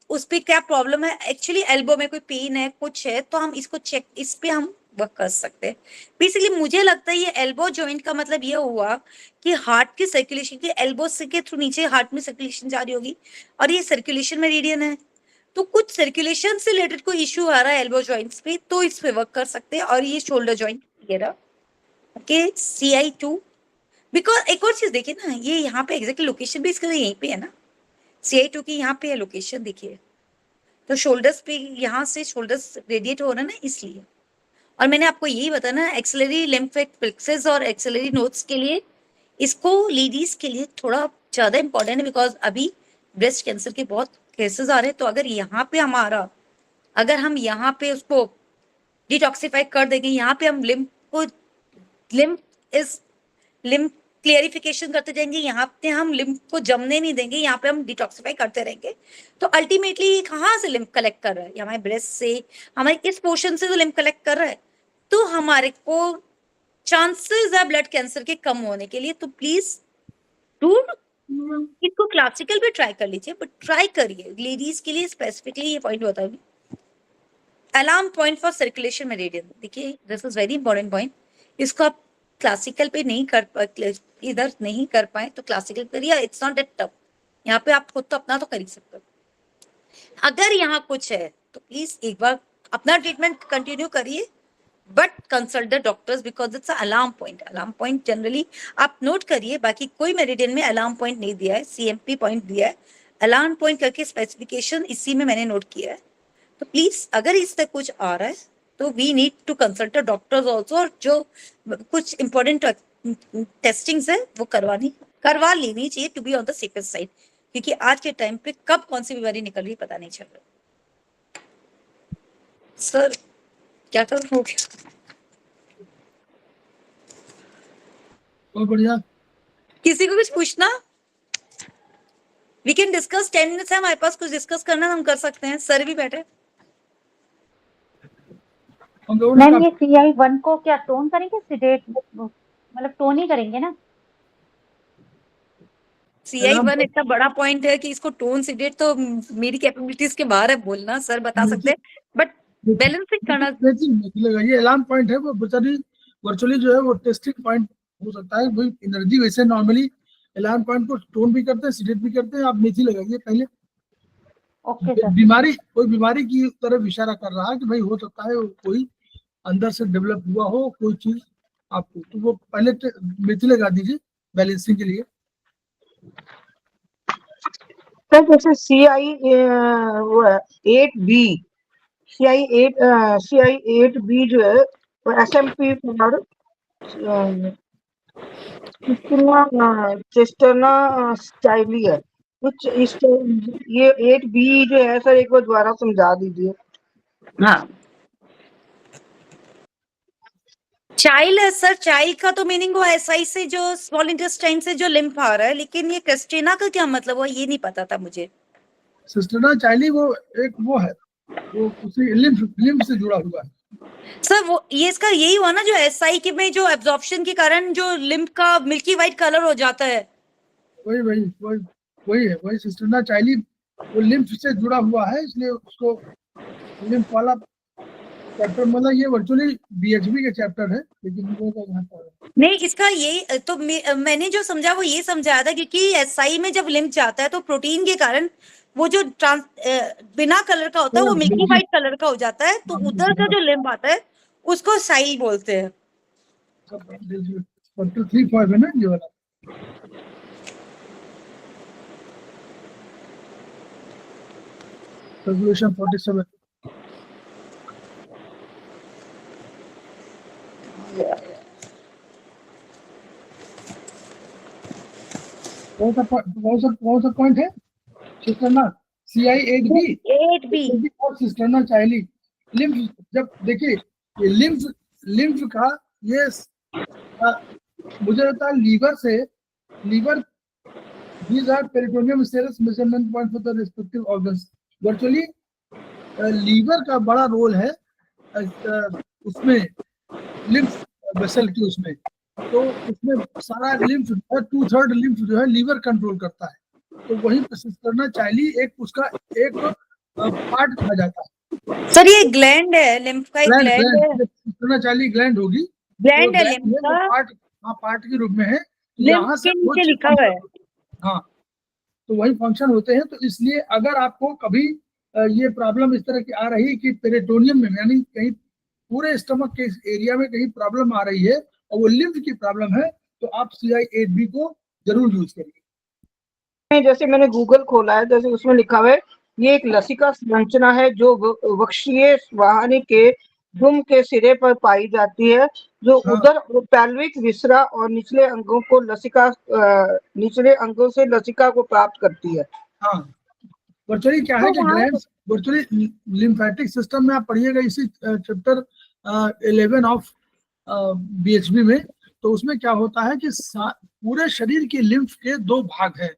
उस पे क्या प्रॉब्लम है एक्चुअली, एल्बो में कोई पेन है कुछ है तो हम इसको चेक, इस पे हम वर्क कर सकते हैं। बेसिकली मुझे लगता है ये एल्बो जॉइंट का मतलब ये हुआ कि हार्ट की सर्कुलेशन के एल्बो से के थ्रू नीचे हार्ट में सर्कुलेशन जा रही होगी, और ये सर्कुलेशन मेरिडियन है, तो कुछ सर्कुलेशन से रिलेटेड कोई इश्यू आ रहा है एल्बो जॉइंट्स पे, तो इस पे वर्क कर सकते हैं। और ये शोल्डर जॉइंट वगैरह ओके, CI2। बिकॉज एक और चीज देखिए ना, ये यहाँ पे एग्जैक्टली लोकेशन भी इसका यहीं पे है ना, CI2 की यहाँ पे है लोकेशन देखिए, तो शोल्डर्स पे यहाँ से शोल्डर्स रेडिएट हो रहा है ना, इसलिए। और मैंने आपको यही बताया ना, एक्सिलरी लिम्फेटिक फ्लेक्सेस और एक्सिलरी नोड्स के लिए, इसको लेडीज के लिए थोड़ा ज्यादा इंपॉर्टेंट है, बिकॉज अभी ब्रेस्ट कैंसर के बहुत केसेस आ रहे हैं। तो अगर यहाँ पे हमारा, अगर हम यहाँ पे उसको डिटॉक्सिफाई कर देंगे, यहाँ पे हम लिम्फ को, लिम्फ क्लियरिफिकेशन करते जाएंगे, यहाँ पे हम लिम्फ को जमने नहीं देंगे, यहाँ पे हम डिटॉक्सिफाई करते रहेंगे, तो अल्टीमेटली कहाँ से लिम्फ कलेक्ट कर रहा है? हमारे ब्रेस्ट से, हमारे इस पोर्शन से तो लिम्फ कलेक्ट कर रहा है, तो हमारे को चांसेस है ब्लड कैंसर के कम होने के लिए। तो प्लीज डू इसको क्लासिकल भी ट्राई कर लीजिए, बट ट्राई करिए लेडीज के लिए स्पेसिफिकली। ये पॉइंट बताऊंगी, alarm point for circulation meridian, देखिए this is very important point. इसको आप क्लासिकल पे नहीं इधर नहीं कर पाए तो क्लासिकल करिए, इट्स नॉट दैट टफ। यहाँ पे आप खुद तो अपना तो कर ही सकते हो। अगर यहाँ कुछ है तो प्लीज एक बार अपना ट्रीटमेंट कंटिन्यू करिए, but consult the doctors because it's alarm point. Alarm point generally आप नोट करिए, बाकी कोई मेडिसिन में अलार्म पॉइंट नहीं दिया है, CMP पॉइंट दिया है। अलार्म पॉइंट करके स्पेसिफिकेशन इसी में मैंने नोट किया है। तो प्लीज अगर इससे कुछ आ रहा है तो we need to consult doctors also, और जो कुछ इंपॉर्टेंट टेस्टिंग्स है वो करवा लेनी चाहिए to be on the safest side, क्योंकि आज के टाइम पे कब कौन सी बीमारी निकल रही है पता नहीं चल रहा। सर क्या कर हो गया? बहुत बढ़िया। किसी को कुछ पूछना? वी कैन डिस्कस, 10 मिनट्स है हमारे पास, कुछ डिस्कस करना हम कर सकते हैं। सर भी बैठे। हम लोगों ने मैम ये CI1 को क्या टोन करेंगे, सिडेट मतलब टोन ही करेंगे ना? CI1 इतना बड़ा पॉइंट है कि इसको टोन सिडेट तो मेरी कैपेबिलिटीज के बाहर है बोलना, सर बता सकते हैं, बट बैलेंसिंग करना। ये अलार्म पॉइंट है, वो बेचारी वर्चुअली जो है वो टेस्टिंग पॉइंट हो सकता है। वही एनर्जी वैसे नॉर्मली अलार्म पॉइंट को टोन भी करते हैं, सिडेट भी करते हैं। आप मेथी लगाइए पहले। Okay sir. बीमारी, कोई बीमारी की तरफ इशारा कर रहा है कि भाई हो सकता है कोई अंदर से डेवलप हुआ हो कोई चीज आपको, तो वो पहले मेथी लगा दीजिए बैलेंसिंग के लिए। सर जैसे CI8B CI8B जो है वो SMP फॉर चेस्टरना स्टाइली है कुछ इस। ये 8B जो है सर एक बार दोबारा समझा दीजिए। हाँ, चाइल्ड है सर। चाइल्ड का तो मीनिंग वो SI से जो स्मॉल इंटेस्टाइन से जो लिम्फ आ रहा है, लेकिन ये क्रिस्टीना का क्या मतलब हुआ ये नहीं पता था मुझे। सिस्टरना चाइली वो एक वो है, वो उसी लिम्फ से जुड़ा हुआ है सर। वो ये इसका यही हुआ ना जो SI के में जो एब्जॉर्प्शन के कारण जो लिम्फ का मिल्की व्हाइट कलर हो जाता है। वही है, वही सिस्टरना चाइली वो लिम्फ से जुड़ा हुआ है, इसलिए उसको लिम्फ वाला चैप्टर, मतलब ये वर्चुअली BHB के चैप्टर है, लेकिन वो तो यहाँ पर नहीं, इसका ये तो मैंने जो समझा वो ये समझाया था, क्योंकि SI में जब लिम्फ जाता है तो प्रोटीन के कारण वो जो बिना कलर का होता है वो मिल्की व्हाइट कलर का हो जाता है, तो उधर का जो लिम्फ आता है उसको साइल बोलते हैं। 3.5 है ना ये वाला। रेजोल्यूशन 47। कौन सा पॉइंट है? सिस्टरना CI8B और सिस्टरना चाइली लिम्फ। जब देखिए ये लिम्फ का ये मुझे लगता है liver these are peritoneum serous measurement point for the respective organs। Virtually liver का बड़ा रोल है उसमें लिम्फ वेसल की, उसमें तो उसमें सारा लिम्फ 2/3 लिम्फ जो है लीवर कंट्रोल करता है। तो वही सिस्टरना चाइली एक उसका एक पार्ट कहा जाता है। सर ये ग्लैंड है, लिम्फ का एक ग्लैंड है। सिस्टरना चाइली ग्लैंड होगी, ग्लैंड है लिम्फ का, पार्ट के रूप में है। यहाँ से नीचे लिखा हुआ है। हाँ, तो वही फंक्शन होते हैं। तो इसलिए अगर आपको कभी ये प्रॉब्लम इस तरह की आ रही है कि पेरिटोनियम में यानी कहीं पूरे स्टमक के एरिया में कहीं प्रॉब्लम आ रही है और वो लिम्फ की प्रॉब्लम है, तो आप CI8B को जरूर यूज करिए। जैसे मैंने गूगल खोला है, जैसे उसमें लिखा हुआ है ये एक लसिका संरचना है जो वक्षीय वाहिनी के दुम के सिरे पर पाई जाती है, जो उदर पैल्विक विसरा और निचले अंगों को निचले अंगों से लसिका को प्राप्त करती है। हाँ, वर्चुअली क्या है कि ग्लैंड्स वर्चुअली लिम्फेटिक सिस्टम में आप पढ़िएगा इसी चैप्टर 11 ऑफ BHB में। तो उसमें क्या होता है कि पूरे शरीर की लिम्फ के 2 भाग हैं,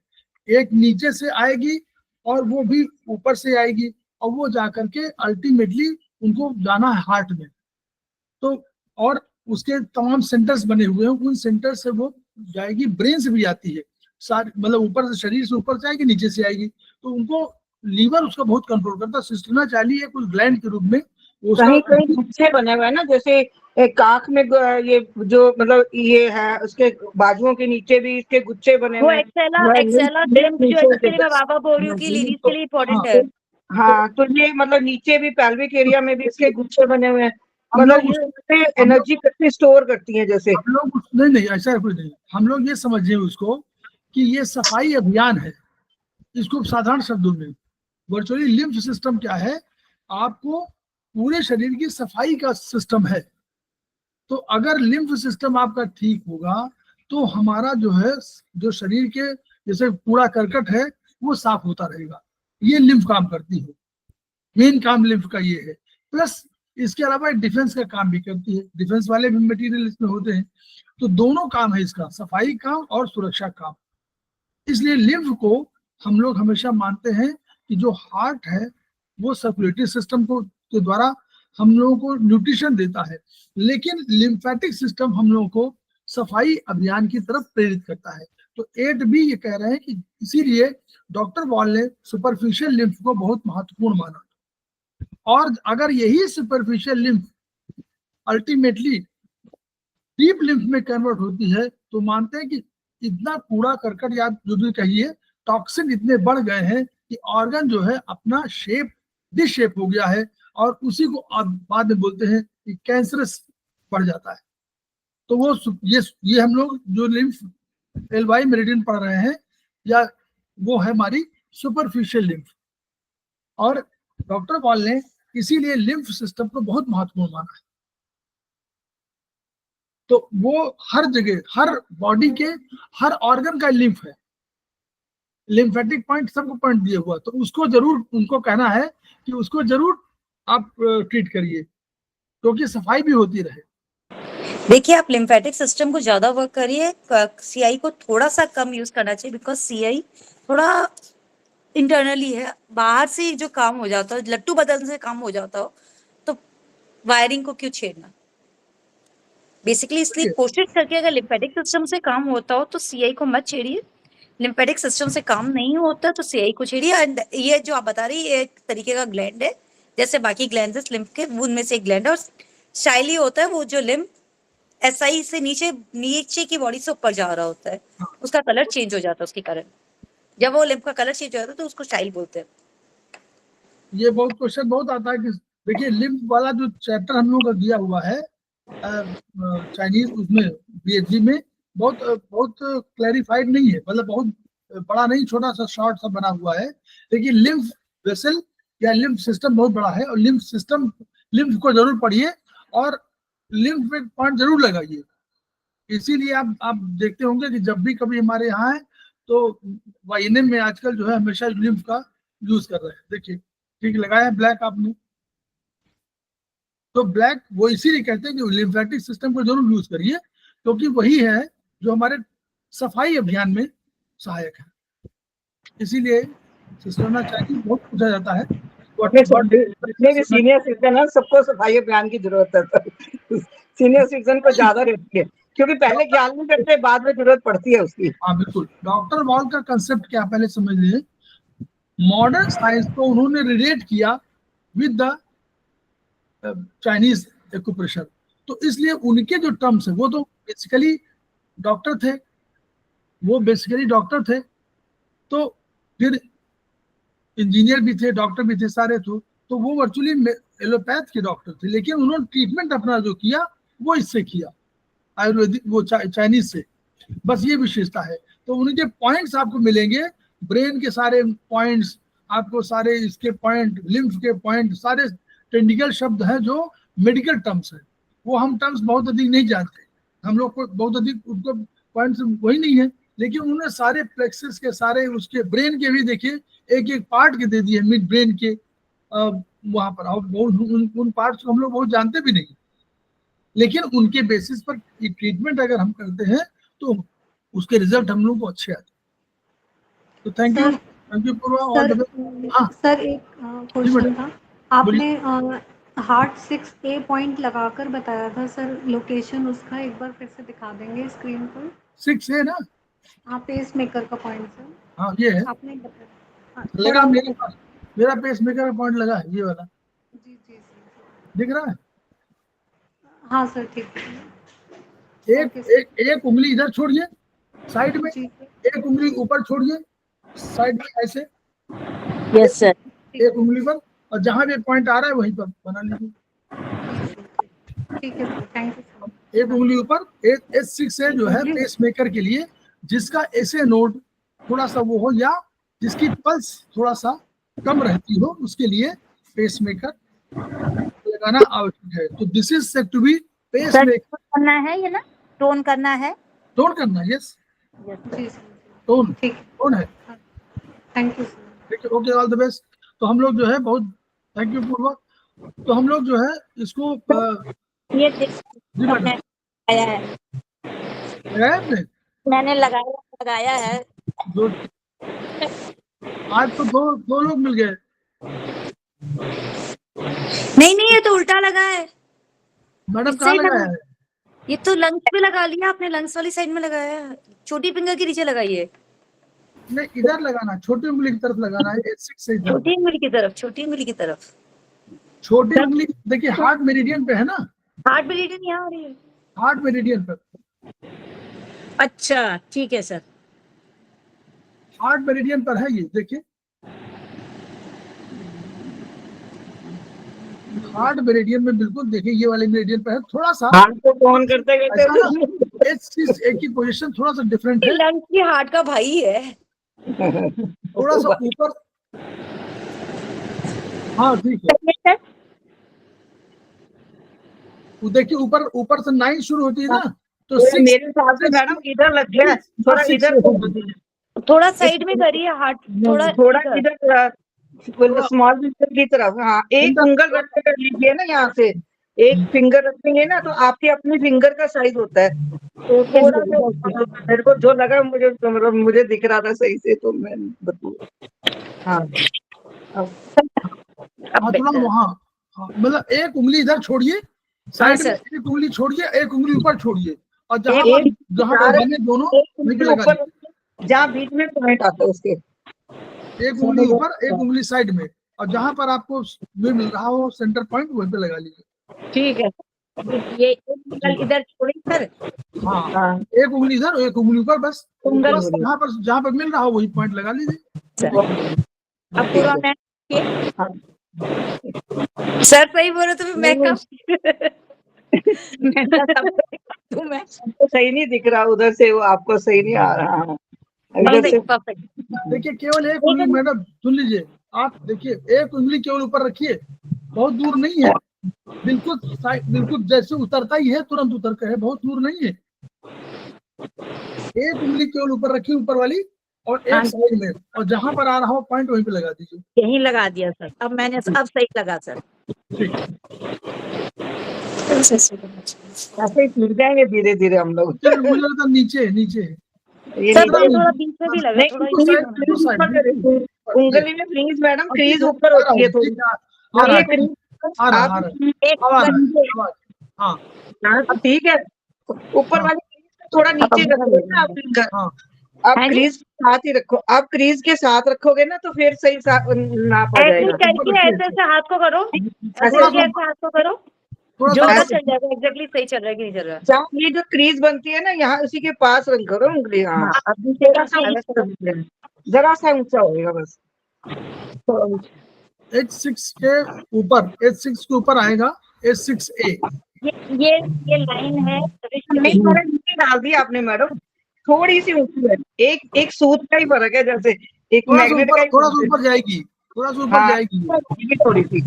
एक नीचे से आएगी और वो भी ऊपर से आएगी, और वो जाकर के अल्टीमेटली उनको जाना है हार्ट में। तो और उसके तमाम सेंटर्स बने हुए हैं, उन सेंटर से वो जाएगी, ब्रेन से भी आती है सारी, मतलब ऊपर से, शरीर से ऊपर से आएगी, नीचे से आएगी। तो उनको लीवर उसका बहुत कंट्रोल करता है। सिस्टरना चाइली एक उस ग्लैंड के रूप में कहीं कहीं गुच्छे बने हुए हैं ना, जैसे एक आंख में ये जो मतलब ये है, उसके बाजुओं के नीचे भी इसके गुच्छे बने वो हुए हैं। एक्सेला लिम्फ जो है, जिसके लिए मैं बाबा बोल रही हूँ कि लेडीज के लिए इम्पोर्टेंट है। हाँ, तो ये मतलब नीचे भी पेल्विक एरिया में भी इसके गुच्छे बने हुए हैं, हम मतलब लोग ये एनर्जी कितनी स्टोर करती है जैसे। हम लोग नहीं नहीं ऐसा कुछ नहीं, हम लोग ये समझे उसको कि ये सफाई अभियान है, इसको साधारण शब्दों में। वर्चुअली लिम्फ सिस्टम क्या है, आपको पूरे शरीर की सफाई का सिस्टम है। तो अगर लिम्फ सिस्टम आपका ठीक होगा तो हमारा जो है, जो शरीर के जैसे कूड़ा करकट है वो साफ होता रहेगा। ये लिम्फ काम करती है, मेन काम लिम्फ का ये है। प्लस इसके अलावा डिफेंस का काम भी करती है, डिफेंस वाले भी मटेरियल इसमें होते हैं। तो दोनों काम है इसका, सफाई काम और सुरक्षा काम। इसलिए लिम्फ को हम लोग हमेशा मानते हैं कि जो हार्ट है वो सर्कुलेटरी सिस्टम को के द्वारा हम लोगों को न्यूट्रिशन देता है, लेकिन लिम्फेटिक सिस्टम हम लोगों को सफाई अभियान की तरफ प्रेरित करता है। तो 8B ये कह रहे हैं कि इसीलिए डॉक्टर वॉल ने सुपरफिशियल लिम्फ को बहुत महत्वपूर्ण माना, और अगर यही superficial lymph ultimately deep lymph में कन्वर्ट होती है तो मानते हैं कि इतना कूड़ा करकट या जो भी कहिए टॉक्सिन इतने बढ़ गए हैं कि ऑर्गन जो है अपना शेप डिशेप हो गया है, और उसी को बाद में बोलते हैं कि कैंसरस बढ़ जाता है। तो वो ये हम लोग जो लिम्फ एलवाई मेरिडियन पढ़ रहे हैं, या वो है हमारी सुपरफिशियल लिम्फ। और डॉक्टर वॉल ने इसीलिए लिम्फ सिस्टम को बहुत महत्वपूर्ण माना है। तो वो हर जगह, हर बॉडी के हर ऑर्गन का लिम्फ है, लिम्फेटिक पॉइंट सबको पॉइंट दिया हुआ, तो उसको जरूर, उनको कहना है कि उसको जरूर आप ट्रीट करिए, क्योंकि सफाई भी होती रहे। देखिए, आप लिम्फेटिक सिस्टम को ज्यादा वर्क करिए, सीआई को थोड़ा सा कम यूज करना चाहिए, बिकॉज सीआई थोड़ा इंटरनली है, बाहर से जो काम हो जाता हो, लट्टू बदलने से काम हो जाता हो, तो वायरिंग को क्यों छेड़ना। बेसिकली इसलिए कोशिश करके अगर लिम्फेटिक सिस्टम से काम होता हो तो सीआई को मत छेड़िए, लिम्फेटिक सिस्टम से काम नहीं होता तो सीआई को छेड़िए। एंड ये जो आप बता रही है एक तरीके का ग्लैंड है, जैसे बाकी ग्लैंड लिम्फ के, उनमें से एक ग्लैंड है। और शाइली होता है वो जो लिम्फ एसआई से नीचे नीचे की बॉडी से ऊपर जा रहा होता है, उसका कलर चेंज हो जाता है उसके कारण। जब वो लिम्फ का कलर चेंज हो जाता है तो उसको शाइल बोलते हैं। ये बहुत क्वेश्चन बहुत आता है कि देखिए लिम्फ वाला जो चैप्टर हम लोगों का दिया हुआ है चाइनीज उसमें बीएचडी में बहुत बहुत क्लैरिफाइड नहीं है, मतलब बहुत बड़ा नहीं, छोटा सा शॉर्ट सा बना हुआ है। लेकिन लिम्फ वेसल या लिम्फ सिस्टम बहुत बड़ा है, और लिम्फ सिस्टम, लिम्फ को जरूर पढ़िए और लिम्फ में पॉइंट जरूर लगाइए। इसीलिए आप देखते होंगे कि जब भी कभी हमारे यहाँ है तो वाईएनएम में आजकल जो है हमेशा लिम्फ का यूज कर रहे हैं। देखिए ठीक लगाया ब्लैक आपने, तो ब्लैक वो इसीलिए कहते हैं कि लिम्फेटिक सिस्टम को जरूर यूज करिए, क्योंकि वही है जो हमारे सफाई अभियान में सहायक है। इसीलिए सिस्टम चाहिए बहुत पूछा जाता है, जितने भी सीनियर सिटीजन है सबको सफाई अभियान की जरूरत है, तो सीनियर सिटीजन को ज्यादा रहती है, क्योंकि पहले ख्याल नहीं करते, बाद में जरूरत पड़ती है उसकी। हाँ बिल्कुल। डॉक्टर वॉल का कंसेप्ट क्या पहले समझ लीजिए। मॉडर्न साइंस को उन्होंने रिलेट किया विद द चाइनीज एक्यूप्रेशर, तो इसलिए उनके जो टर्म्स है वो तो बेसिकली डॉक्टर थे, वो बेसिकली डॉक्टर थे, तो फिर इंजीनियर भी थे, डॉक्टर भी थे, सारे थे। तो वो वर्चुअली एलोपैथ के डॉक्टर थे, लेकिन उन्होंने ट्रीटमेंट अपना जो किया वो इससे किया, आयुर्वेदिक वो चाइनीज से, बस ये विशेषता है। तो उनके पॉइंट्स आपको मिलेंगे, ब्रेन के सारे पॉइंट्स आपको, सारे इसके पॉइंट, लिम्फ के पॉइंट, सारे टेक्निकल शब्द हैं जो मेडिकल टर्म्स है, वो हम टर्म्स बहुत अधिक नहीं जानते, हम लोग को बहुत अधिक उनको पॉइंट्स वही नहीं है। लेकिन उन्होंने सारे प्लेक्सस के, सारे उसके ब्रेन के भी देखिए एक एक पार्ट के दे दिए, मिड ब्रेन के वहां पर, उन पार्ट्स को हम लोग बहुत जानते भी नहीं, लेकिन उनके बेसिस पर ट्रीटमेंट अगर हम करते हैं तो उसके रिजल्ट हम लोग को अच्छे आते हैं। तो थैंक यू पूर्वा। और हाँ सर एक क्वेश्चन था, आपने हार्ट 6A पॉइंट लगाकर बताया था सर, लोकेशन उसका एक बार फिर से दिखा देंगे स्क्रीन पर? 6A ना? हाँ, पेस मेकर का पॉइंट सर। हाँ ये है, आपने बताया लगा मेरे पास, मेरा पेस मेकर का पॉइंट लगा है ये वाला। जी जी जी। दिख रहा है? हाँ सर ठीक है। एक एक उंगली इधर छोड़िए साइड में, जी एक उंगली ऊपर छोड़िए साइड में ऐसे, यस सर। एक उंगली पर, और जहां भी पॉइंट आ रहा है वहीं पर बना लीजिए। ठीक है सर, थैंक यू सर। एक उंगली ऊपर, एक H6A जो है पेस मेकर के लिए, जिसका SA नोड थोड़ा सा वो हो या जिसकी पल्स थोड़ा सा कम रहती हो, उसके लिए पेस मेकर लगाना आवश्यक है। तो this is said to be pace sir maker. करना है ये ना, टोन करना है। टोन करना, यस जी सर टोन, ठीक टोन है। Thank you sir. ठीक है, ओके, ऑल द बेस्ट। तो हम लोग जो है बहुत थैंक यू पूर्वक, तो हम लोग जो है इसको ये जी मैडम लगाया है, लगाया आपने? मैंने लगाया है। जो आज तो दो लोग मिल गए। नहीं ये तो उल्टा लगा है। मैडम इससे कहाँ ही लगाया लगा। है? ये तो लंग्स पे लगा लिया आपने, लंग्स वाली साइड में लगाया है। छोटी फिंगर के नीचे लगाइए। नहीं, इधर लगाना, छोटी उंगली की तरफ लगाना है, H6 से इधर। छोटी उंगली की तरफ, छोटी उंगली की तरफ। छोटी उंगली देखिए हार्ट मेरिडियन पे है ना, हार्ट ब्लीडिंग यहाँ हो रही है। हार्ट मेरिडियन पर, अच्छा ठीक है सर। हार्ट मेरिडियन पर है ये, देखिए हार्ट मेरिडियन में बिल्कुल, देखिए ये वाले मेरिडियन पर है, थोड़ा सा हाथ को फोन करते ऐसा ना, H6A की पोजीशन थोड़ा सा डिफरेंट है, लंग्स भी हार्ट का भाई है। थोड़ा सा ऊपर। हाँ ठीक है, वो देखिए ऊपर से 9 शुरू होती है ना, तो 6 मेरे हिसाब से मैडम इधर लग गया, थोड़ा इधर थोड़ा साइड में करिए हार्ट, थोड़ा इधर स्मॉल फिंगर की तरफ। हाँ, एक उंगल रख कर लीजिए ना, यहाँ से एक फिंगर रखेंगे ना, तो आपकी अपनी फिंगर का साइज होता है। तो थोड़ा सा मेरे को जो लगा, मुझे दिख रहा था सही से, तो मैं बता। हाँ थोड़ा वहाँ, हाँ मतलब एक उंगली इधर छोड़िए साइड में, एक उंगली छोड़िए, एक उंगली ऊपर छोड़िए, और जहाँ पर बने दोनों वहीं पे लगा दीजिए। जहाँ बीच में पॉइंट आता है उसके, एक उंगली ऊपर, एक उंगली साइड में, और जहां पर आपको ये मिल रहा हो सेंटर पॉइंट, वहीं पे लगा लीजिए। ठीक है। ये इधर छोड़िए सर। हाँ, एक उंगली इधर, एक उंगली ऊपर, बस जहाँ पर मिल रहा हो वही पॉइंट लगा लीजिए। अब पूरा मैं सर सही बोलो तो मैं मैं सही नहीं दिख रहा उधर से, वो आपको सही नहीं आ रहा। देखिए केवल एक उंगली, मैडम सुन लीजिए, आप देखिए एक उंगली केवल ऊपर रखिए, बहुत दूर नहीं है, बिल्कुल जैसे उतरता ही है तुरंत उतर कर है, बहुत दूर नहीं है। एक उंगली केवल ऊपर रखिए, ऊपर वाली, और एक साइड में, और जहां पर आ रहा हो पॉइंट वहीं पे लगा दीजिए। यहीं लगा दिया सर, अब मैंने अब सही लगा सर। ठीक, ऐसे ही सीख जाएंगे धीरे धीरे हम लोग। मुझे लगता है नीचे सर थोड़ा बीच में भी लगा, थोड़ा उंगली में प्लीज मैडम क्रीज ऊपर होती है थोड़ी। ठीक है, ऊपर वाली क्रीज थोड़ा नीचे रखोगे ना आप फिंगर, आप क्रीज साथ ही रखो, आप क्रीज के साथ रखोगे ना तो फिर सही नाप आ जाएगा। ऐसे हाथ को करो, ऐसे हाथ को करो, जो चल जाएगा, एग्जैक्टली सही चल रहा है कि नहीं चल रहा है। जहाँ ये जो क्रीज बनती है ना, यहाँ उसी के पास रंग करो उंगली। हाँ, जरा सा ऊंचा होएगा बस। H6 के ऊपर, H6 के ऊपर आएगा H6A। ये लाइन है, नीचे डाल दी आपने मैडम, थोड़ी सी ऊंची है, एक सूत का ही फर्क है, जैसे एक मैग्नेट का, थोड़ा सा ऊपर जाएगी, थोड़ा सा ऊपर जाएगी, थोड़ी सी।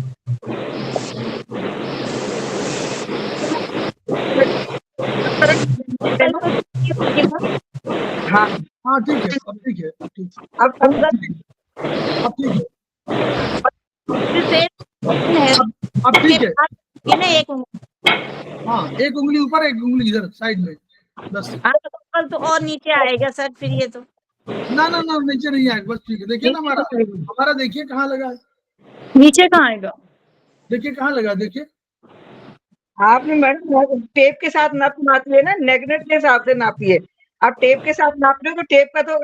हाँ हाँ ठीक है, अब ठीक है, अब ठीक है, अब ठीक है। ये ना एक हाँ, एक उंगली ऊपर, एक उंगली इधर साइड में, बस। तो और नीचे आएगा सर फिर ये तो ना नीचे नहीं आएगा, बस ठीक है। देखिए ना हमारा देखिए कहाँ लगा है, नीचे कहाँ आएगा, देखिए कहाँ लगा, देखिए आपने मैडम टेप के साथ नापिए ना, मैग्नेट के हिसाब से नापिए। आप टेप के साथ नाप रहे हो तो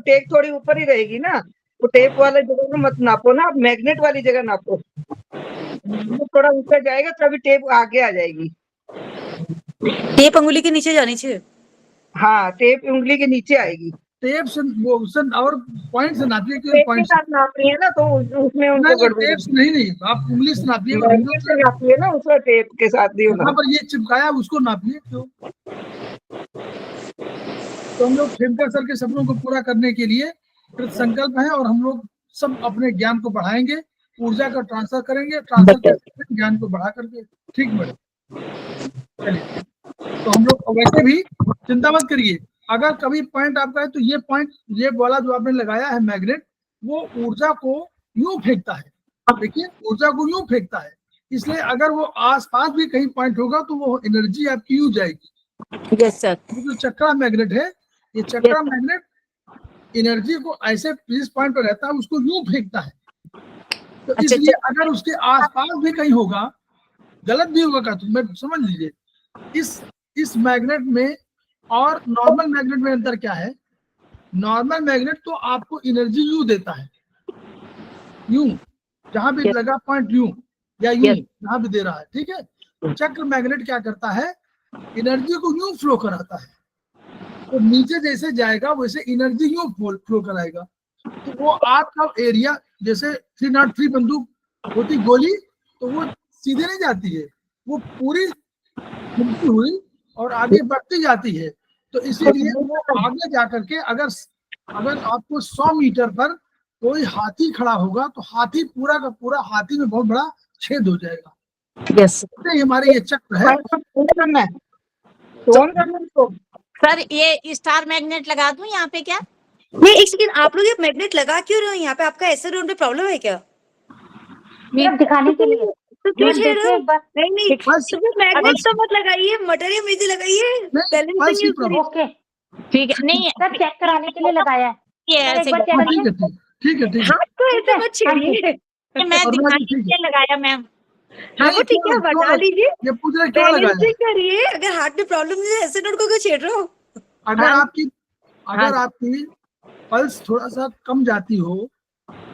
टेप थोड़ी ऊपर ही रहेगी ना, तो टेप वाले जगह में मत नापो ना, आप मैग्नेट वाली जगह नापो। वो थोड़ा ऊपर जाएगा तभी टेप आगे आ जाएगी। टेप अंगुली के नीचे जानी चाहिए। हाँ, टेप उंगली के नीचे आएगी। टेप से वो सन और पॉइंट से नापिए कि टेप के पॉइंट साथ नापनी है ना, तो उसमें उनको नहीं गड़बड़ी टेप से नहीं आप उंगली से नापिए। उंगली से नापनी है ना, उसमें टेप के साथ नहीं जहाँ होना। पर ये चिपकाया उसको नापिए। क्यों? तो हम लोग खेमका सर के सपनों को पूरा करने के लिए कृत संकल्प है, और हम लोग सब अपने ज्ञान को बढ़ाएंगे, ऊर्जा का ट्रांसफर करेंगे, ट्रांसफर करके ज्ञान को बढ़ा करके। ठीक मैडम, चलिए। तो हम लोग वैसे भी चिंता मत करिए, अगर कभी पॉइंट आपका है तो ये पॉइंट, ये वाला जो आपने लगाया है मैग्नेट, वो ऊर्जा को यूं फेंकता है। देखिए ऊर्जा को यूं फेंकता है, इसलिए अगर वो आसपास भी कहीं पॉइंट होगा तो वो एनर्जी आपकी यूं जाएगी। Yes sir. जो चक्रा मैग्नेट है, ये चक्रा मैग्नेट एनर्जी को ऐसे जिस पॉइंट पर रहता है उसको यूं फेंकता है। तो इसलिए अगर उसके आसपास भी कहीं होगा, गलत भी होगा तो मैं समझ लीजिए, इस मैग्नेट में और नॉर्मल मैग्नेट में अंतर क्या है। नॉर्मल मैग्नेट तो आपको एनर्जी यूं देता है, यूं जहां भी लगा पॉइंट यूं या यूं जहां भी दे रहा है, ठीक है। चक्र मैग्नेट क्या करता है, एनर्जी को यूं फ्लो कराता है, तो नीचे जैसे जाएगा वैसे एनर्जी यूं फ्लो कराएगा। तो वो आपका एरिया, जैसे 303 बंदूक होती गोली, तो वो सीधे नहीं जाती है, वो पूरी घूमती हुई और आगे बढ़ती जाती है। तो इसीलिए वो आगे जाकर के अगर आपको 100 मीटर पर कोई हाथी खड़ा होगा तो हाथी पूरा का पूरा हाथी में बहुत बड़ा छेद हो जाएगा। यस हमारे ये चक्र है। करना है, टोन करना है। सर ये स्टार मैग्नेट लगा दूं यहाँ पे क्या? नहीं एक सेकंड, आप लोग ये मैग्नेट लगा क्यों रहे हो यहाँ पे? आपका ऐसे रोड पे प्रॉब्लम है क्या? सिर्फ दिखाने के लिए। तो क्यों मैम छेड़ रहे देखिए हो? एक बार। नहीं बस मैग्नेट तो मत लगाइए, मटेरियल में से लगाइए, बैलेंसिंग यूज करिए। ओके ठीक है, नहीं सर चेक कराने के लिए लगाया है। ये सर, ऐसे एक बार चेक ठीक करिए। है ठीक है ठीक है। हाथ तो ऐसे मत छेड़िए। मैं और दिखाने ठीक के लिए लगाया मैम। हाँ वो ठीक है, क्यों बता लीजिए, ये पूछ रहे क्यों लगाया। बैलेंसिंग करिए। अगर हार्ट में प्रॉब्लम है ऐसे नोट को क्यों छेड़ रहे हो? अगर आपकी पल्स थोड़ा सा कम जाती हो,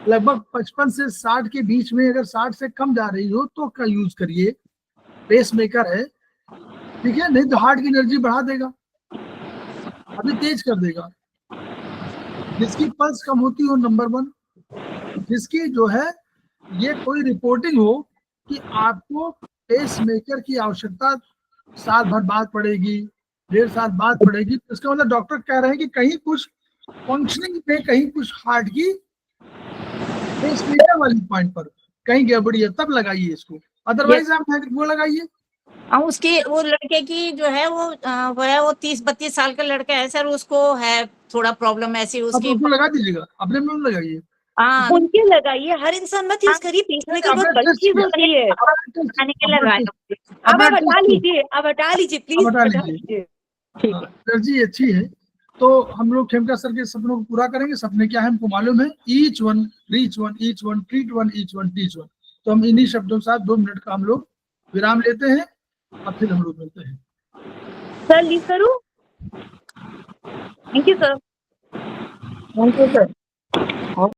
लगभग 55 से 60 के बीच में, अगर 60 से कम जा रही हो तो का यूज करिए। पेस मेकर है, ठीक है, नहीं तो हार्ट की एनर्जी बढ़ा देगा, अभी तेज कर देगा। जिसकी पल्स कम होती हो, नंबर 1, जिसकी जो है ये कोई रिपोर्टिंग हो कि आपको पेस मेकर की आवश्यकता साल भर बाद पड़ेगी, 1.5 साल बाद पड़ेगी, तो इसका मतलब डॉक्टर कह रहे हैं कि कहीं कुछ फंक्शनिंग पे, कहीं कुछ हार्ट की पेस मेकर वाली पॉइंट पर कहीं गड़बड़ी है, तब लगाइए इसको। अदरवाइज आप वो लगाइए। और उसके वो लड़के की जो है वो 30-32 साल का लड़का है सर, उसको है थोड़ा प्रॉब्लम ऐसी आप उसकी। उसको लगा दीजिएगा, अपने में लगाइए। हाँ उनके लगाइए, हर इंसान मत यूज करिए, पेसमेकर बहुत बड़ी चीज होती है। दिखाने के लिए लगाया। अब आप हटा लीजिए, अब हटा लीजिए प्लीज, हटा हटा लीजिए। लीजिए। ठीक है। एनर्जी अच्छी है तो हम लोग खेमका सर के सपनों को पूरा करेंगे। सपने क्या है हमको मालूम है, each one reach one, each one treat one, each one teach one. तो हम इन्हीं शब्दों के साथ 2 मिनट का हम लोग विराम लेते हैं और फिर हम लोग मिलते हैं। सर लीव करूं? Thank you sir. Thank you sir.